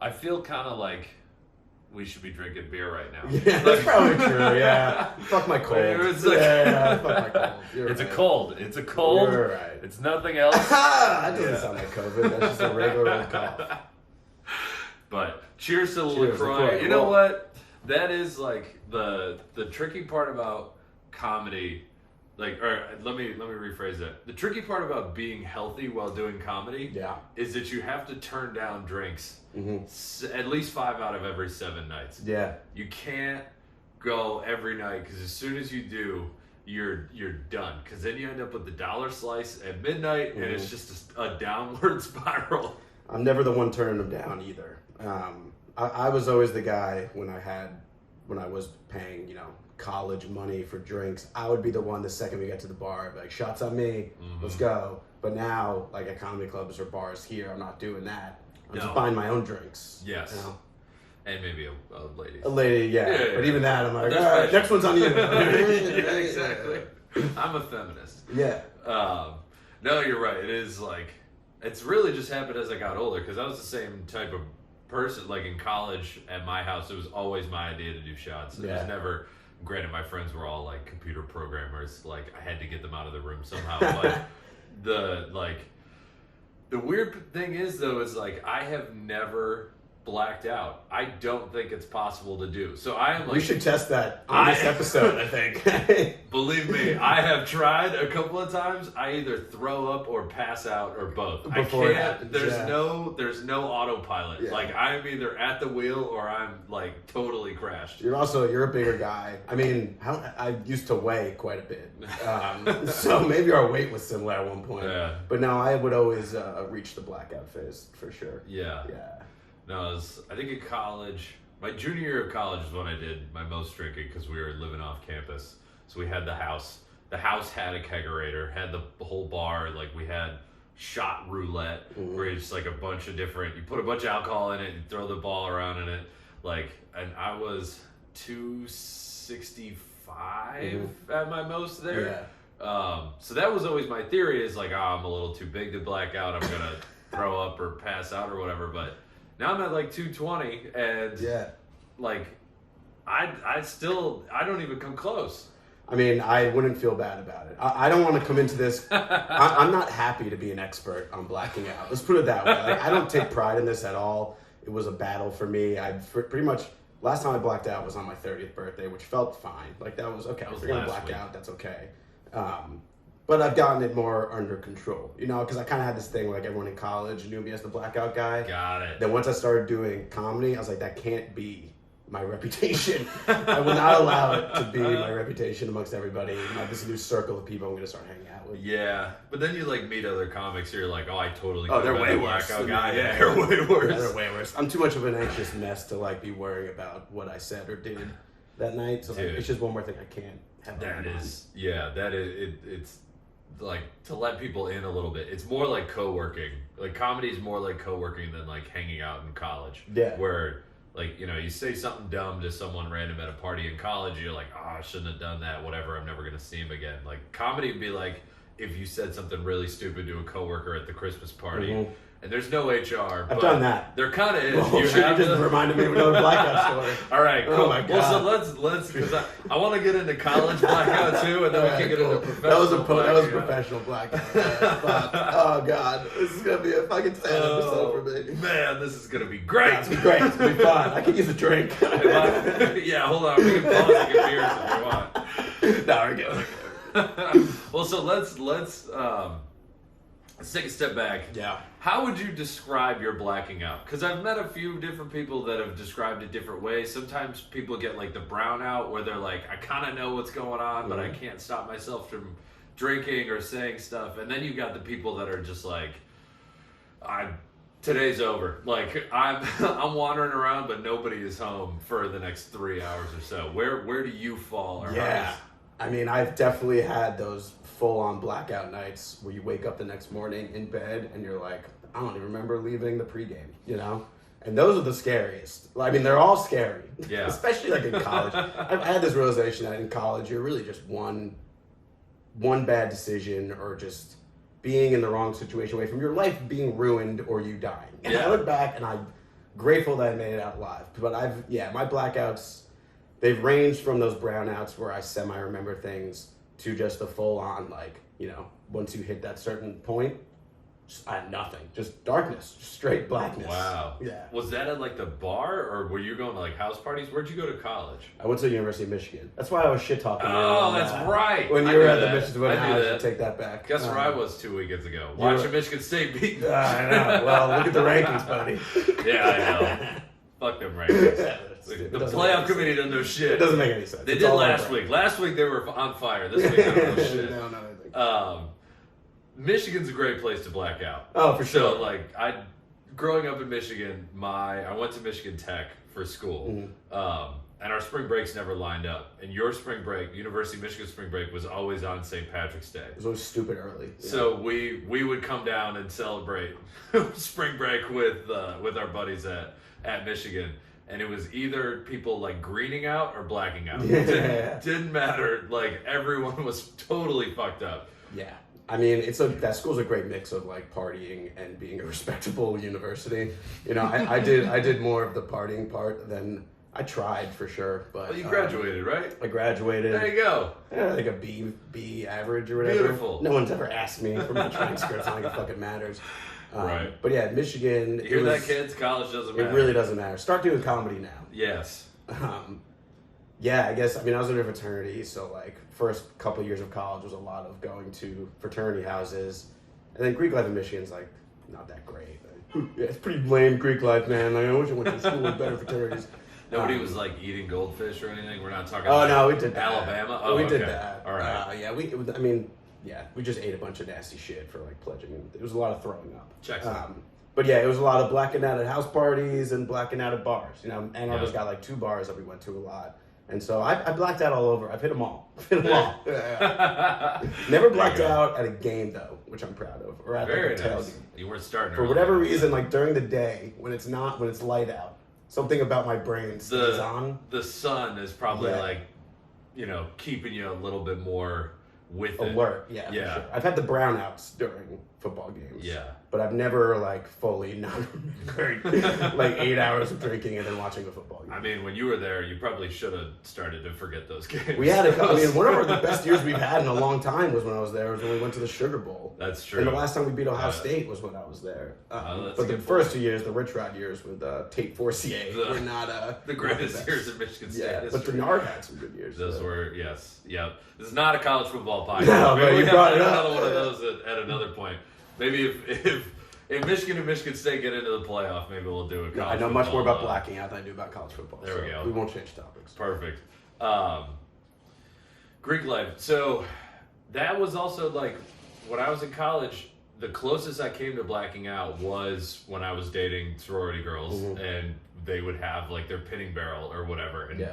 I feel kind of like we should be drinking beer right now. Yeah, that's probably true. Yeah, fuck my cold. It's like, Fuck my cold. It's a cold. It's a cold. You're right. It's nothing else. That doesn't sound like COVID. That's just a regular old cough. But cheers to the Cheers, LaCroix. LaCroix. You know what? That is like the tricky part about comedy. Like, or let me rephrase that. The tricky part about being healthy while doing comedy, is that you have to turn down drinks at least 5 out of every 7 nights. Yeah, you can't go every night because as soon as you do, you're done. Because then you end up with the dollar slice at midnight, and it's just a downward spiral. I'm never the one turning them down either. I was always the guy when I was paying, college money for drinks. I would be the one the second we get to the bar, I'd be like, shots on me, let's go. But now, like at comedy clubs or bars here, I'm not doing that. I'm just buying my own drinks. Yes. And maybe a lady. A lady, yeah. But even that, I'm like, all right, next one's on you. Yeah, exactly. I'm a feminist. Yeah. No, you're right. It is like, it's really just happened as I got older, because I was the same type of person. Like in college at my house, it was always my idea to do shots. It was never, granted, my friends were all like computer programmers. Like I had to get them out of the room somehow. But the weird thing is though, is like I have never blacked out. I don't think it's possible to do. So I am like, we should test that on this episode, I think. Believe me, I have tried a couple of times. I either throw up or pass out or both. Before I it can't. happens, There's no autopilot. Yeah. Like I'm either at the wheel or I'm like totally crashed. You're a bigger guy. I mean, I used to weigh quite a bit. So maybe our weight was similar at one point. Yeah. But no, I would always reach the blackout phase for sure. Yeah. Yeah. No, I think in college, my junior year of college is when I did my most drinking because we were living off campus. So we had the house. The house had a kegerator, had the whole bar. Like we had shot roulette, where it's just like a bunch of different. You put a bunch of alcohol in it, you throw the ball around in it. Like, and I was 265 at my most there. Yeah. So that was always my theory. Is like, I'm a little too big to black out. I'm gonna throw up or pass out or whatever. But now I'm at like 220, and like I don't even come close. I mean, I wouldn't feel bad about it. I don't want to come into this. I'm not happy to be an expert on blacking out. Let's put it that way. Like, I don't take pride in this at all. It was a battle for me. Pretty much last time I blacked out was on my 30th birthday, which felt fine. Like that was okay. If you're gonna black out, that's okay. But I've gotten it more under control, because I kind of had this thing where like everyone in college knew me as the blackout guy. Got it. Then once I started doing comedy, I was like, that can't be my reputation. I will not allow it to be my reputation amongst everybody. This new circle of people I'm going to start hanging out with. Yeah, but then you like meet other comics, you're like, I totally. They're way worse. Blackout guy. Yeah, they're way worse. Yeah, they're way worse. I'm too much of an anxious mess to like be worrying about what I said or did that night. So like, it's just one more thing I can't have. That is, it's like to let people in a little bit. It's more like co-working. Like comedy is more like co-working than like hanging out in college. Yeah. Where like, you say something dumb to someone random at a party in college, you're like, I shouldn't have done that, whatever, I'm never gonna see him again. Like comedy would be like if you said something really stupid to a coworker at the Christmas party. And there's no HR. I've done that. There kind of is. Well, you just reminded me of another blackout story. All right, cool. Oh my God. Well, so let's because I want to get into college blackout too, and then we can get into professional. That was a professional blackout. Oh God, this is gonna be a fucking sad episode for me. Man, this is gonna be great. It's great. It's gonna be fun. I could use a drink. Yeah, hold on. We can pause and get beers if you want. No, we're good. Well, so let's take a step back. Yeah. How would you describe your blacking out? Because I've met a few different people that have described it different ways. Sometimes people get like the brownout where they're like, I kind of know what's going on, but I can't stop myself from drinking or saying stuff. And then you've got the people that are just like, today's over. Like I'm wandering around, but nobody is home for the next 3 hours or so. Where do you fall? Or I mean, I've definitely had those full-on blackout nights where you wake up the next morning in bed and you're like, I don't even remember leaving the pregame, And those are the scariest. I mean, they're all scary. Yeah. Especially like in college. I had this realization that in college, you're really just one bad decision or just being in the wrong situation away from your life being ruined or you dying. And I look back and grateful that I made it out alive. But my blackouts, they've ranged from those brownouts where I semi-remember things to just a full-on, like, once you hit that certain point, I had nothing. Just darkness. Just straight blackness. Wow. Yeah. Was that at like the bar, or were you going to like house parties? Where'd you go to college? I went to the University of Michigan. That's why I was shit talking. Oh, that's right. When you were at the Michigan, I should take that back. Guess where I was 2 weekends ago? Watching Michigan State beat. I know. Well, look at the rankings, buddy. Yeah, I know. Fuck them rankings. The playoff committee doesn't know shit. It doesn't make any sense. They did last week. Last week they were on fire. This week they don't know shit. No. Michigan's a great place to black out. Oh, for sure. So, growing up in Michigan, I went to Michigan Tech for school, and our spring breaks never lined up. And your spring break, University of Michigan spring break, was always on St. Patrick's Day. It was always stupid early. Yeah. So we would come down and celebrate spring break with our buddies at Michigan. And it was either people like greening out or blacking out. Yeah. Didn't matter. Like, everyone was totally fucked up. Yeah. I mean, that school's a great mix of like partying and being a respectable university. I did more of the partying part than I tried for sure. But well, you graduated, right? I graduated. There you go. Yeah, like a B average or whatever. Beautiful. No one's ever asked me for my transcript. It's not like it fucking matters. Right. But yeah, Michigan. You hear that, kids? College doesn't matter. It really doesn't matter. Start doing comedy now. Yes. Yeah, I guess, I was in a fraternity, so like first couple years of college was a lot of going to fraternity houses. And then Greek life in Michigan's like not that great. Yeah, it's pretty lame Greek life, man. Like, I wish I went to school with better fraternities. Nobody was like eating goldfish or anything? We're not talking no, we did that. Alabama? Oh, we did that. All right. We just ate a bunch of nasty shit for like pledging. It was a lot of throwing up. Checks out. But yeah, it was a lot of blacking out at house parties and blacking out at bars. Ann Arbor's got like 2 bars that we went to a lot. And so I blacked out all over. I've hit them all. Yeah. Never blacked out at a game though, which I'm proud of. Or at Very a tailgate. nice. You weren't starting for whatever reason, like during the day when it's light out, something about my brain stays on. The sun is probably keeping you a little bit more with alert. it. Yeah. For sure. I've had the brownouts during football games. Yeah. But I've never like fully not like 8 hours of drinking and then watching a football game. I mean, when you were there, you probably should have started to forget those games. We had one of the best years we've had in a long time was when I was there. Was when we went to the Sugar Bowl. That's true. And the last time we beat Ohio State was when I was there. But the first 2 years, the Rich Rod years with Tate Forcier, were not the greatest years of Michigan State history. But Denard had some good years. Those were, yes. Yep. This is not a college football podcast. No, maybe you brought it up. Another one of those at another point. Maybe if Michigan and Michigan State get into the playoff, maybe we'll do a college I know football, much more about blacking out than I do about college football. There we go. We won't change topics. Perfect. Greek life. So that was also like when I was in college, the closest I came to blacking out was when I was dating sorority girls, and they would have like their pinning barrel or whatever, and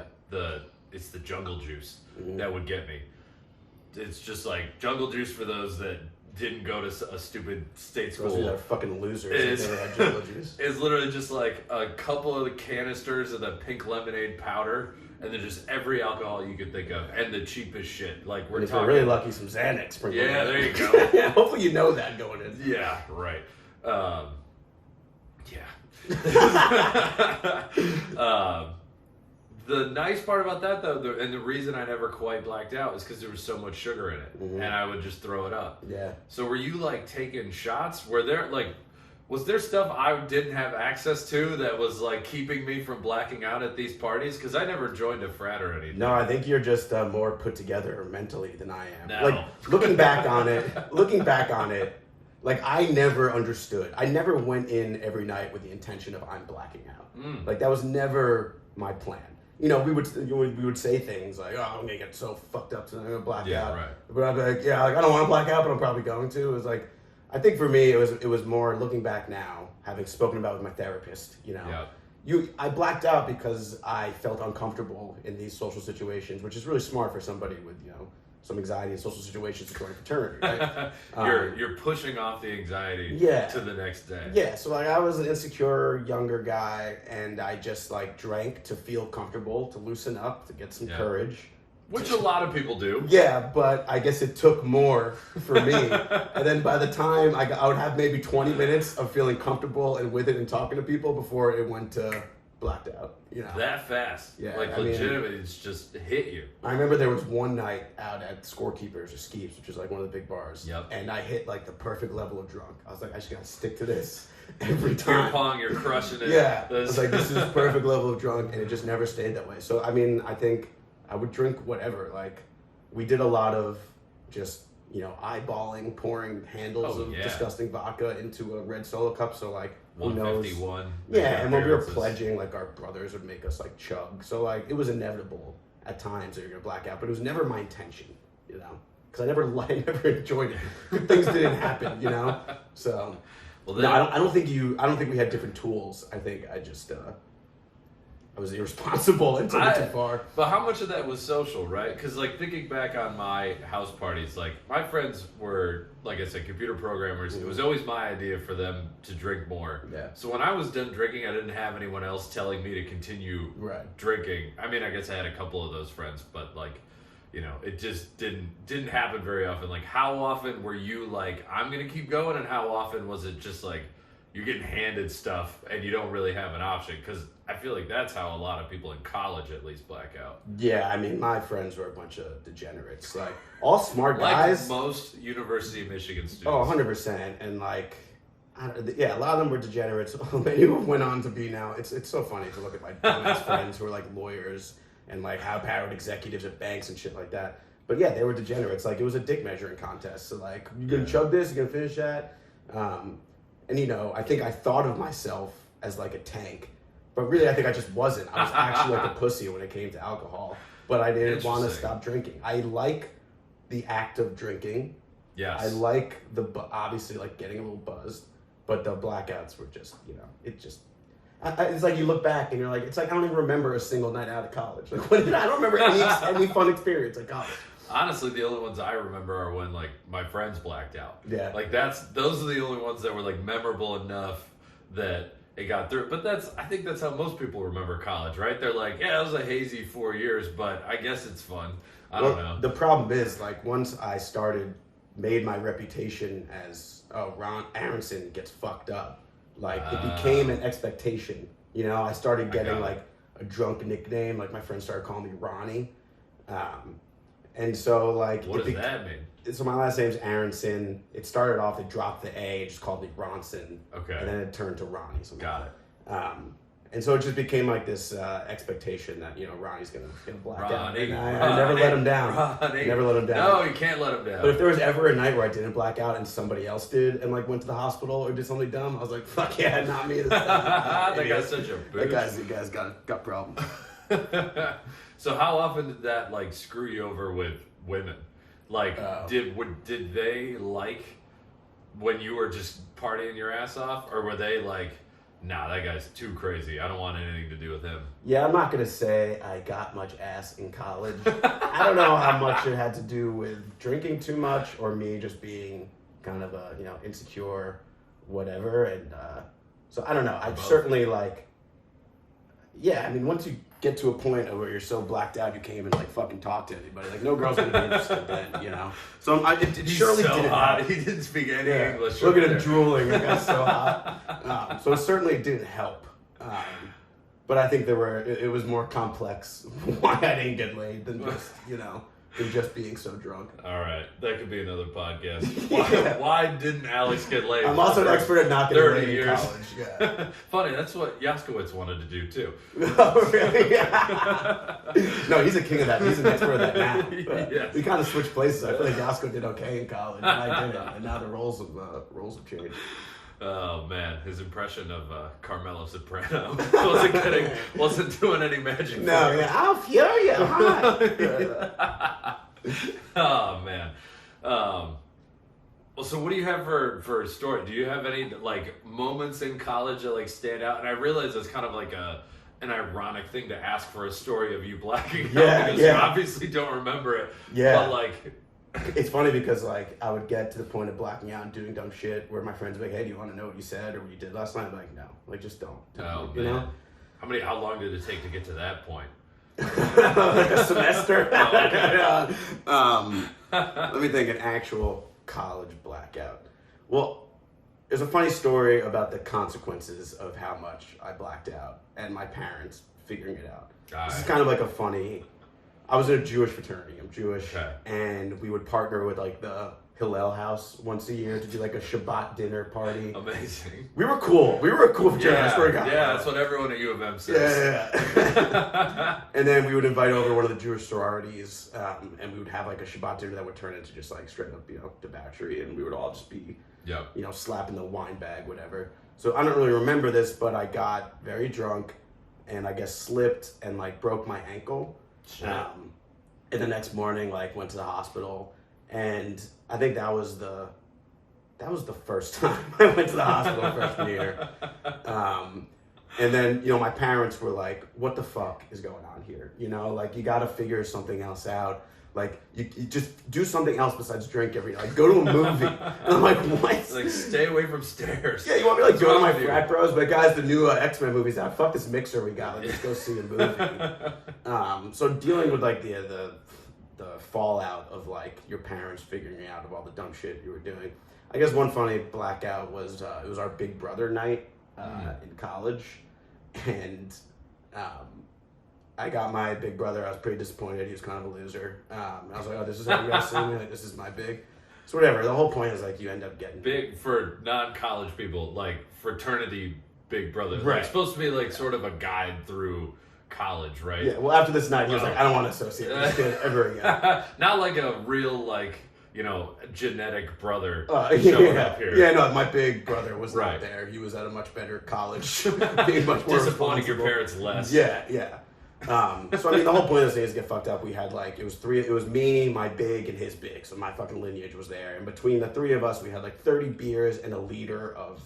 it's the jungle juice that would get me. It's just like jungle juice for those that didn't go to a stupid state school. Those are fucking losers. It's literally just like a couple of the canisters of the pink lemonade powder, and then just every alcohol you could think of, and the cheapest shit. Like if you're really lucky, some Xanax. Yeah, there you go. Yeah, hopefully you know that going in. Yeah, right. The nice part about that, though, and the reason I never quite blacked out is because there was so much sugar in it, and I would just throw it up. Yeah. So were you, like, taking shots? Was there stuff I didn't have access to that was, like, keeping me from blacking out at these parties? Because I never joined a frat or anything. No, I think you're just more put together mentally than I am. No. Like, looking back on it, like, I never understood. I never went in every night with the intention of I'm blacking out. Like, that was never my plan. We would say things like, "Oh, I'm gonna get so fucked up tonight, I'm gonna black out." Right. But I'd be like, I don't want to black out, but I'm probably going to. It was like, I think for me, it was more looking back now, having spoken about it with my therapist. I blacked out because I felt uncomfortable in these social situations, which is really smart for somebody with some anxiety in social situations to join a fraternity. Right? You're pushing off the anxiety to the next day. Yeah, so like I was an insecure younger guy, and I just like drank to feel comfortable, to loosen up, to get some courage, Which a lot of people do. Yeah, but I guess it took more for me. And then by the time I would have maybe 20 minutes of feeling comfortable and with it and talking to people before it went to blacked out. You know, that fast. Yeah, like legitimately, it's just hit you. I remember there was one night out at Scorekeepers or Skeeps, which is like one of the big bars. Yep. And I hit like the perfect level of drunk. I was like, I just gotta stick to this every time. Beer pong, you're crushing it. Yeah. I was like, this is perfect level of drunk, and it just never stayed that way. So I mean, I think I would drink whatever. Like, we did a lot of just, you know, eyeballing, pouring handles of disgusting vodka into a red Solo cup. So like, who knows? 151. Yeah, and when we were pledging, like, our brothers would make us like chug. So like, it was inevitable at times that you're gonna black out, but it was never my intention, you know, because I never enjoyed it. Good things didn't happen, you know. So, well, then, no, I don't think we had different tools. I think I just I was irresponsible and took it too far. But how much of that was social, right? Because like thinking back on my house parties, like my friends were, like I said, computer programmers. It was always my idea for them to drink more. Yeah. So when I was done drinking, I didn't have anyone else telling me to continue drinking. I mean, I guess I had a couple of those friends, but like, you know, it just didn't happen very often. Like, how often were you like, I'm gonna keep going, and how often was it just like you're getting handed stuff and you don't really have an option? Because I feel like that's how a lot of people in college at least black out. Yeah, I mean, my friends were a bunch of degenerates. Like, all smart guys. Like most University of Michigan students. Oh, 100%. And like, yeah, a lot of them were degenerates. Many of them went on to be now. It's so funny to look at my dumbass friends who are like lawyers and like high-powered executives at banks and shit like that. But yeah, they were degenerates. Like, it was a dick measuring contest. So like, you gonna chug this? You gonna finish that? And you know, I think I thought of myself as like a tank. But really, I think I just wasn't. I was actually like a pussy when it came to alcohol. But I didn't want to stop drinking. I like the act of drinking. Yes. I like obviously like getting a little buzzed. But the blackouts were just, you know, it's like you look back and you're like, it's like I don't even remember a single night out of college. Like, I don't remember any fun experience at college. Honestly, the only ones I remember are when like my friends blacked out. Yeah. Like those are the only ones that were like memorable enough that it got through. But I think that's how most people remember college, right? They're like, yeah, it was a hazy 4 years, but I guess it's fun. I don't know. The problem is, like, once I made my reputation as, Aronson gets fucked up. Like, it became an expectation. You know, I started getting like a drunk nickname. Like, my friends started calling me Ronnie. And so like, what does that mean? So my last name's Aronson. It started off, they dropped the A, just called me Ronson. Okay. And then it turned to Ronnie. So got it. And so it just became like this expectation that, you know, Ronnie's gonna black out. And I Ronnie, never let him down. Ronnie. Never let him down. No, you can't let him down. But if there was ever a night where I didn't black out and somebody else did and like went to the hospital or did something dumb, I was like, fuck yeah, not me this time. That guy's such a bitch. That guy's got problems. So how often did that like screw you over with women? Like, did they like when you were just partying your ass off, or were they like, nah, that guy's too crazy, I don't want anything to do with him? Yeah, I'm not gonna say I got much ass in college. I don't know how much it had to do with drinking too much or me just being kind of a, you know, insecure, whatever. And so I don't know. I certainly like. Yeah, I mean, once you get to a point where you're so blacked out you can't even like fucking talk to anybody. Like, no girl's gonna be interested then, you know. So it surely so didn't. Hot. He didn't speak any English. Look at him drooling. It got so hot. So it certainly didn't help. But I think it was more complex why I didn't get laid than just, you know, than just being so drunk. All right, that could be another podcast. Why didn't Alex get laid? I'm also an expert at not getting laid in college. Yeah. Funny, that's what Yaskowitz wanted to do too. Oh, really? Yeah. No, he's a king of that. He's an expert at that now. Yes. We kind of switched places. I feel like Yasko did okay in college, and I didn't. And now the roles have changed. Oh man, his impression of Carmelo Soprano wasn't doing any magic. No, yeah, I'll fure you. Oh man. Well, so what do you have for a story? Do you have any like moments in college that like stand out? And I realize it's kind of like an ironic thing to ask for a story of you blacking out because you obviously don't remember it. Yeah. But like. It's funny because like I would get to the point of blacking out and doing dumb shit where my friends would be like, hey, do you want to know what you said or what you did last night? I'm like, no, like just don't. Oh, you man. know? How long did it take to get to that point? like a semester. Let me think, an actual college blackout. Well, there's a funny story about the consequences of how much I blacked out and my parents figuring it out. This is kind of like a funny... I was in a Jewish fraternity. I'm Jewish. Okay. And we would partner with like the Hillel house once a year to do like a Shabbat dinner party. Amazing. We were cool. We were a cool fraternity. I swear to God. Yeah, that's what everyone at U of M says. Yeah. And then we would invite over one of the Jewish sororities, and we would have like a Shabbat dinner that would turn into just like straight up, debauchery, and we would all just be, slapping the wine bag, whatever. So I don't really remember this, but I got very drunk, and I guess slipped and like broke my ankle. And the next morning, like, went to the hospital, and I think that was the first time I went to the hospital freshman year. And then, my parents were like, what the fuck is going on here? Like, you got to figure something else out. Like, you just do something else besides drink every night. Like, go to a movie. And I'm like, what? Like, stay away from stairs. Yeah, you want me to, like, go to my frat bros? But guys, the new X-Men movie's out. Fuck this mixer we got. Let's go see a movie. So dealing with, like, the fallout of, like, your parents figuring out of all the dumb shit you were doing. I guess one funny blackout was, it was our big brother night in college. And I got my big brother. I was pretty disappointed. He was kind of a loser. And I was like, oh, this is how you guys see me? Like, this is my big. So whatever. The whole point is, like, you end up getting... Big, for non-college people, like, fraternity big brother. Right. Like, it's supposed to be, like, sort of a guide through college, right? Yeah, well, after this night, he was like, I don't want to associate with this kid ever again. Not like a real, like, genetic brother showing up here. Yeah, no, my big brother was not there. He was at a much better college. Being much more disappointing your parents less. Yeah. So I mean, the whole point of this thing is to get fucked up. We had like, it was me, my big, and his big. So my fucking lineage was there. And between the three of us, we had like 30 beers and a liter of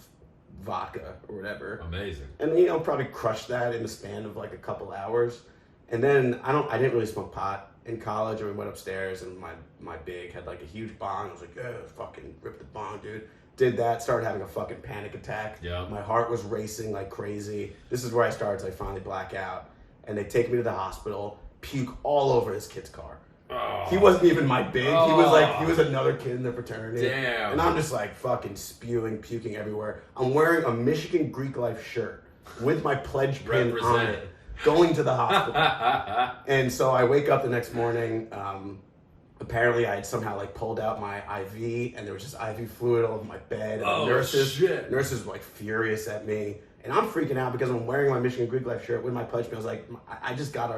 vodka or whatever. Amazing. And probably crushed that in the span of like a couple hours. And then I didn't really smoke pot in college, and we went upstairs, and my big had like a huge bong. I was like, yeah, fucking rip the bong, dude. Did that, started having a fucking panic attack. Yeah. My heart was racing like crazy. This is where I started to like finally black out. And they take me to the hospital, puke all over this kid's car. Oh. He wasn't even my big. Oh. He was another kid in the fraternity. Damn. And I'm just like fucking spewing, puking everywhere. I'm wearing a Michigan Greek Life shirt with my pledge pin on it, going to the hospital. And so I wake up the next morning. Apparently I had somehow like pulled out my IV, and there was just IV fluid all over my bed. And nurses were like furious at me. And I'm freaking out because I'm wearing my Michigan Greek Life shirt with my pledge pin. I was like, I just got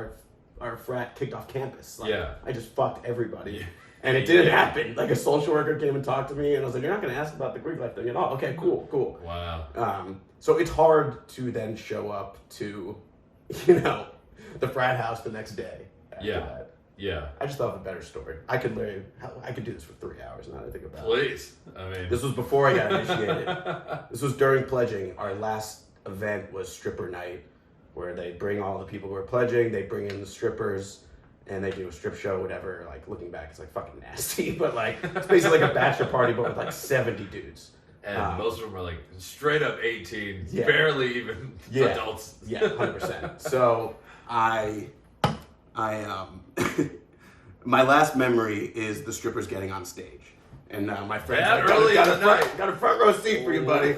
our frat kicked off campus. Like, I just fucked everybody. Yeah. And it didn't happen. Like, a social worker came and talked to me, and I was like, you're not going to ask about the Greek Life thing at all. Okay, cool. Wow. So it's hard to then show up to, the frat house the next day after that. Yeah. I just thought of a better story. I could do this for 3 hours now that I think about it. Please. I mean, this was before I got initiated. This was during pledging. Our last event was stripper night, where they bring all the people who are pledging, they bring in the strippers, and they do a strip show, whatever. Like, looking back, it's like fucking nasty, but like, it's basically like a bachelor party, but with like 70 dudes. And most of them are like straight up 18, barely even adults. Yeah, 100%. So I my last memory is the strippers getting on stage. And my friends got a front row seat for you, buddy.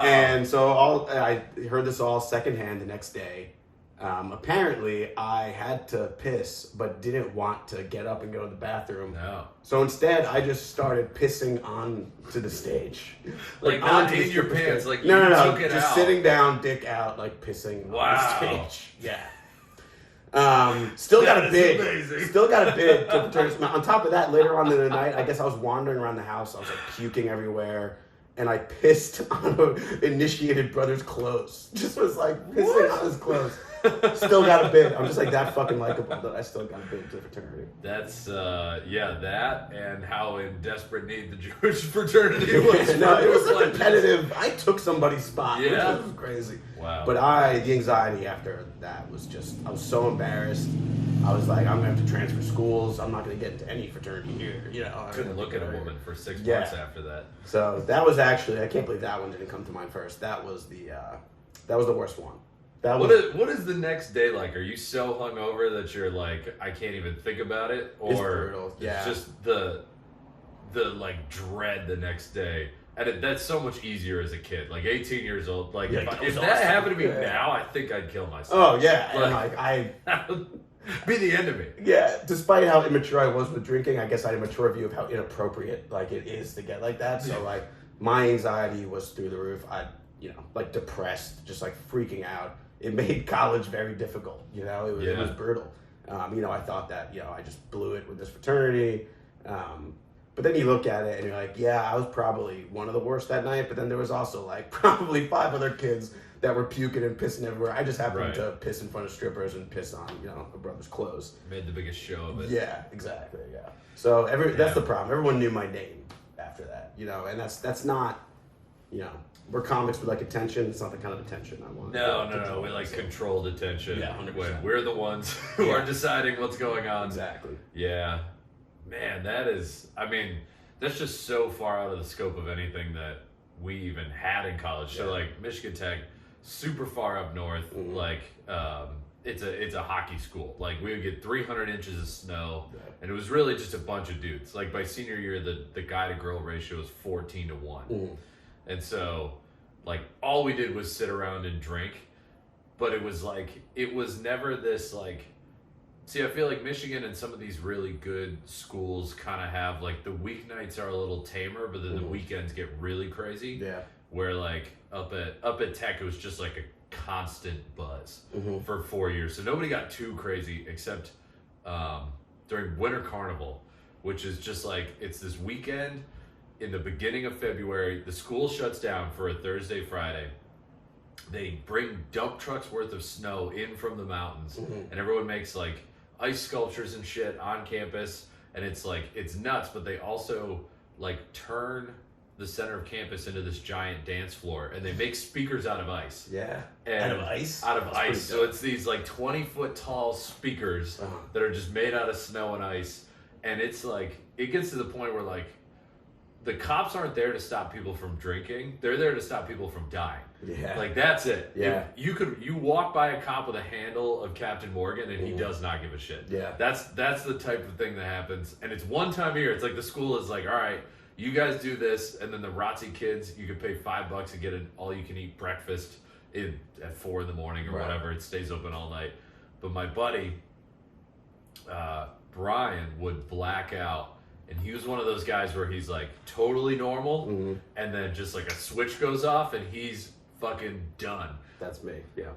And so I heard this all secondhand the next day. Apparently, I had to piss, but didn't want to get up and go to the bathroom. No. So instead, I just started pissing onto the stage. Like not in your pants. Like no. Took it just out. sitting down, dick out, like pissing on the stage. Yeah. Still got a bid to fraternity. On top of that, later on in the night, I guess I was wandering around the house. I was like puking everywhere, and I pissed on an initiated brother's clothes. Just was like pissing on his clothes. Still got a bid. I'm just like that fucking likable that I still got a bid to the fraternity. That's that and how in desperate need the Jewish fraternity was. No, it was competitive. I took somebody's spot. Yeah, which was crazy. Wow. But the anxiety after that was just, I was so embarrassed. I was like, I'm gonna have to transfer schools. I'm not gonna get into any fraternity here. I couldn't look at a woman for 6 months after that. So that was actually, I can't believe that one didn't come to mind first. That was the worst one. What is the next day like? Are you so hungover that you're like, I can't even think about it? Or it's brutal. Yeah. It's just the like dread the next day. And that's so much easier as a kid. Like 18 years old. Like if that happened to me now, I think I'd kill myself. Oh yeah. And be the end of me. Yeah, despite how immature I was with drinking, I guess I had a mature view of how inappropriate like it is to get like that. So like my anxiety was through the roof. I, like depressed, just like freaking out. It made college very difficult. It was brutal. I thought that I just blew it with this fraternity. But then you look at it and you're like, yeah, I was probably one of the worst that night. But then there was also like probably 5 other kids that were puking and pissing everywhere. I just happened to piss in front of strippers and piss on, my brother's clothes. Made the biggest show of it. Yeah, exactly. Yeah. So that's the problem. Everyone knew my name after that, and that's not, we're comics with like attention. It's not the kind of attention I want. No. We like controlled attention. Yeah, 100%. When we're the ones who are deciding what's going on. Exactly. Yeah. Man, that's just so far out of the scope of anything that we even had in college. So like Michigan Tech, super far up north, like it's a hockey school. Like we would get 300 inches of snow, and it was really just a bunch of dudes. Like by senior year, the guy to girl ratio was 14-1, and so like all we did was sit around and drink. But it was never this like. See, I feel like Michigan and some of these really good schools kind of have like the weeknights are a little tamer, but then the weekends get really crazy. Yeah. Where like up at Tech, it was just like a constant buzz for 4 years. So nobody got too crazy except during Winter Carnival, which is just like, it's this weekend in the beginning of February. The school shuts down for a Thursday, Friday. They bring dump trucks worth of snow in from the mountains, and everyone makes like ice sculptures and shit on campus. And it's like, it's nuts, but they also like turn the center of campus into this giant dance floor, and they make speakers out of ice. Yeah. And out of ice? Out of ice. So it's these like 20-foot tall speakers that are just made out of snow and ice. And it's like, it gets to the point where like, the cops aren't there to stop people from drinking. They're there to stop people from dying. Yeah. Like that's it. Yeah. If you walk by a cop with a handle of Captain Morgan and he does not give a shit. Yeah. That's the type of thing that happens. And it's one time a year. It's like the school is like, all right, you guys do this, and then the ROTC kids, you can pay $5 to get an all-you-can-eat breakfast at 4 a.m. or whatever. It stays open all night. But my buddy, Brian, would black out, and he was one of those guys where he's like totally normal, and then just like a switch goes off, and he's fucking done. That's me. Yeah.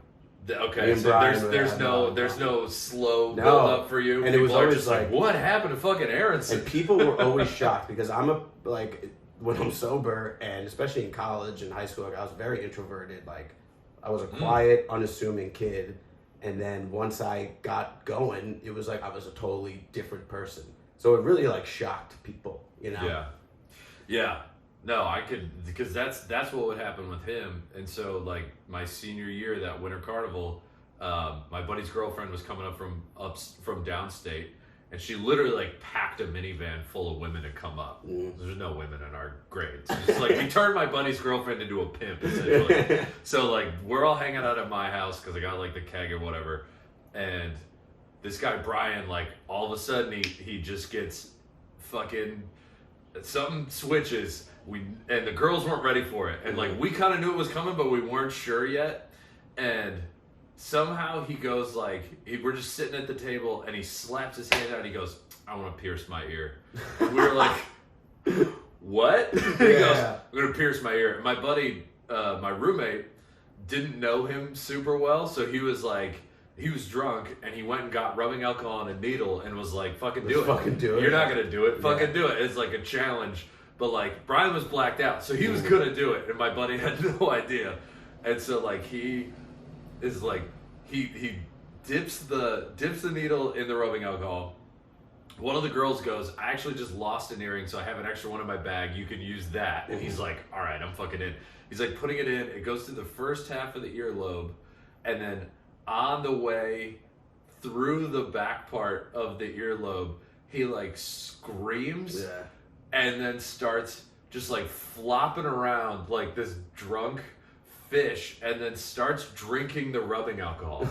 Okay, so there's no slow build up for you. And it was always just like, what happened to fucking Aronson? And people were always shocked because when I'm sober, and especially in college and high school, like, I was very introverted. Like I was a quiet, unassuming kid, and then once I got going, it was like I was a totally different person. So it really like shocked people, Yeah. No, I could, because that's what would happen with him. And so like my senior year, that Winter Carnival, my buddy's girlfriend was coming up from downstate, and she literally like packed a minivan full of women to come up. There's no women in our grades. It's just like we turned my buddy's girlfriend into a pimp essentially. So like we're all hanging out at my house because I got like the keg or whatever, and this guy Brian, like all of a sudden he just gets fucking something switches. And the girls weren't ready for it, and like we kind of knew it was coming, but we weren't sure yet. And somehow he goes like, we're just sitting at the table, and he slaps his hand out, and he goes, "I want to pierce my ear." And we were like, "What?" And he goes, "I'm gonna pierce my ear." And my buddy, my roommate, didn't know him super well, so he was like, he was drunk, and he went and got rubbing alcohol and a needle, and was like, "Fucking do it! Fucking do it! You're not gonna do it. Fucking do it." It's like a challenge. But like Brian was blacked out, so he was gonna do it, and my buddy had no idea. And so like he is like he dips the needle in the rubbing alcohol. One of the girls goes, "I actually just lost an earring, so I have an extra one in my bag. You can use that." And he's like, "All right, I'm fucking in." He's like putting it in. It goes to the first half of the earlobe, and then on the way through the back part of the earlobe, he like screams. Yeah. And then starts just like flopping around like this drunk fish and then starts drinking the rubbing alcohol.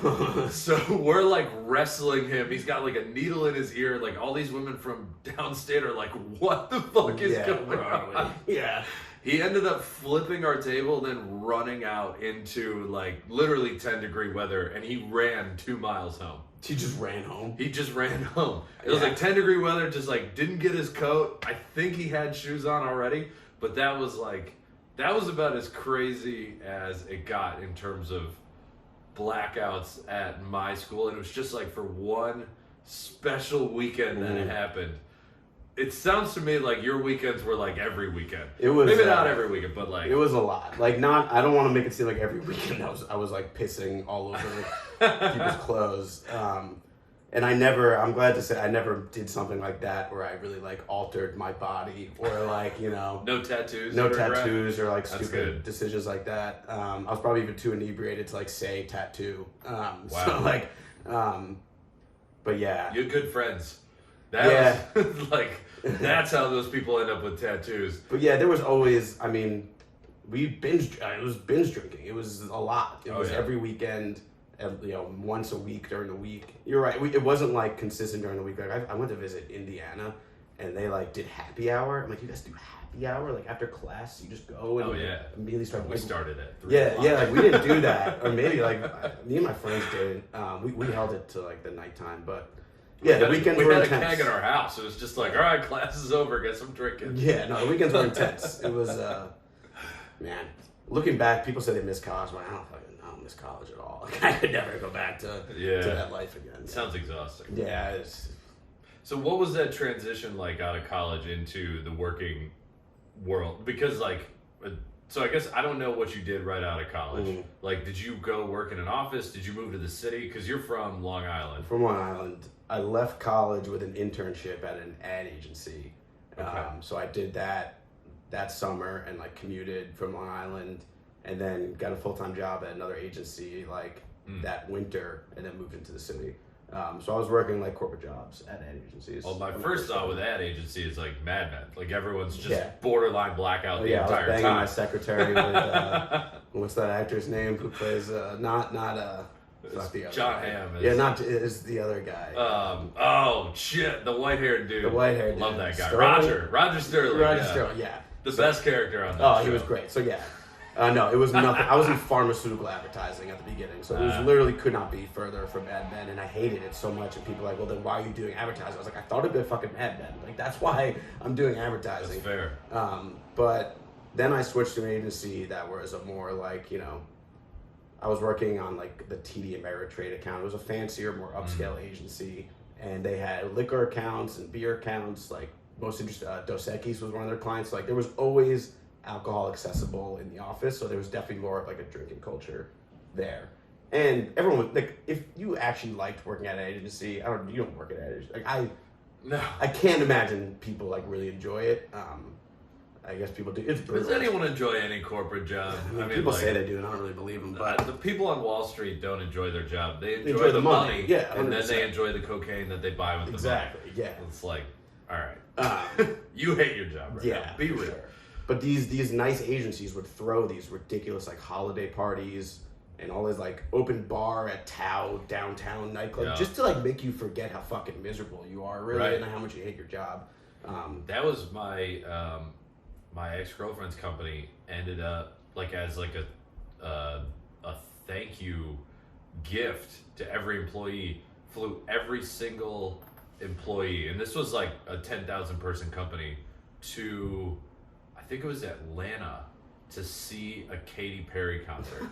So we're like wrestling him. He's got like a needle in his ear. Like all these women from downstate are like, what the fuck is going on? Yeah. He ended up flipping our table, then running out into like literally 10-degree weather, and he ran 2 miles home. He just ran home? He just ran home. It was like 10-degree weather, just like didn't get his coat. I think he had shoes on already, but that was about as crazy as it got in terms of blackouts at my school. And it was just like for one special weekend that it happened. It sounds to me like your weekends were like every weekend. It was maybe not every weekend, but like it was a lot. Like not. I don't want to make it seem like every weekend I was like pissing all over people's clothes. And I'm glad to say I never did something like that where I really like altered my body or like, you know. No tattoos or like stupid decisions like that. I was probably even too inebriated to like say tattoo. Wow. So like, but yeah. You had good friends. That was like, that's how those people end up with tattoos. But yeah, there was always, I mean, it was binge drinking. It was a lot. It was every weekend. You know, once a week during the week. You're right. It wasn't like consistent during the week. Like I went to visit Indiana, and they like did happy hour. I'm like, you guys do happy hour? Like after class, you just go and immediately start. We started at 3 o'clock. Like we didn't do that, or maybe like me and my friends did. We held it to like the nighttime, but the weekends were intense. We had a keg in our house. It was just like, all right, class is over. Get some drinking. Yeah, no, the weekends were intense. It was, man. Looking back, people say they miss college, but I don't miss college at all. Like, I could never go back to that life again. Sounds exhausting. Yeah. So what was that transition like out of college into the working world? Because like, so I guess I don't know what you did right out of college. Mm-hmm. Like, did you go work in an office? Did you move to the city? Because you're from Long Island. From Long Island. I left college with an internship at an ad agency. Okay. So I did that summer and like commuted from Long Island. And then got a full-time job at another agency like that winter, and then moved into the city. So I was working like corporate jobs at ad agencies. Well, my first thought with ad agency is like Mad Men. Like everyone's just borderline blackout the entire I was banging time. My secretary with what's that actor's name who plays not the other John guy. Hamm. Is the other guy. Oh shit, the white-haired dude. The white-haired dude. Love that guy. Sterling? Roger Sterling. Roger Sterling. Yeah. The best character on that show. He was great. So yeah. No, it was nothing. I was in pharmaceutical advertising at the beginning, so it was literally could not be further from Mad Men, and I hated it so much. And people were like, well, then why are you doing advertising? I was like, I thought it'd be fucking Mad Men. Like, that's why I'm doing advertising. That's fair. But then I switched to an agency that was a more like, you know, I was working on like the TD Ameritrade account. It was a fancier, more upscale agency, and they had liquor accounts and beer accounts. Like most interesting, Dos Equis was one of their clients. Like there was always alcohol accessible in the office, so there was definitely more of like a drinking culture there. And everyone was like, if you actually liked working at an agency, you don't work at an agency. Like I can't imagine people like really enjoy it. I guess people do. It's brutal. Does anyone enjoy any corporate job? I mean, people say they do, and I don't really believe them. But the people on Wall Street don't enjoy their job. They enjoy the money, and then they enjoy the cocaine that they buy with the money. Exactly. Yeah. It's like, all right, you hate your job right now. Be real. Sure. But these nice agencies would throw these ridiculous like holiday parties and all this like open bar at Tao downtown nightclub just to like make you forget how fucking miserable you are really and how much you hate your job. That was my my ex-girlfriend's company ended up like as like a thank you gift to every employee, flew every single employee, and this was like a 10,000 person company, to I think it was Atlanta to see a Katy Perry concert.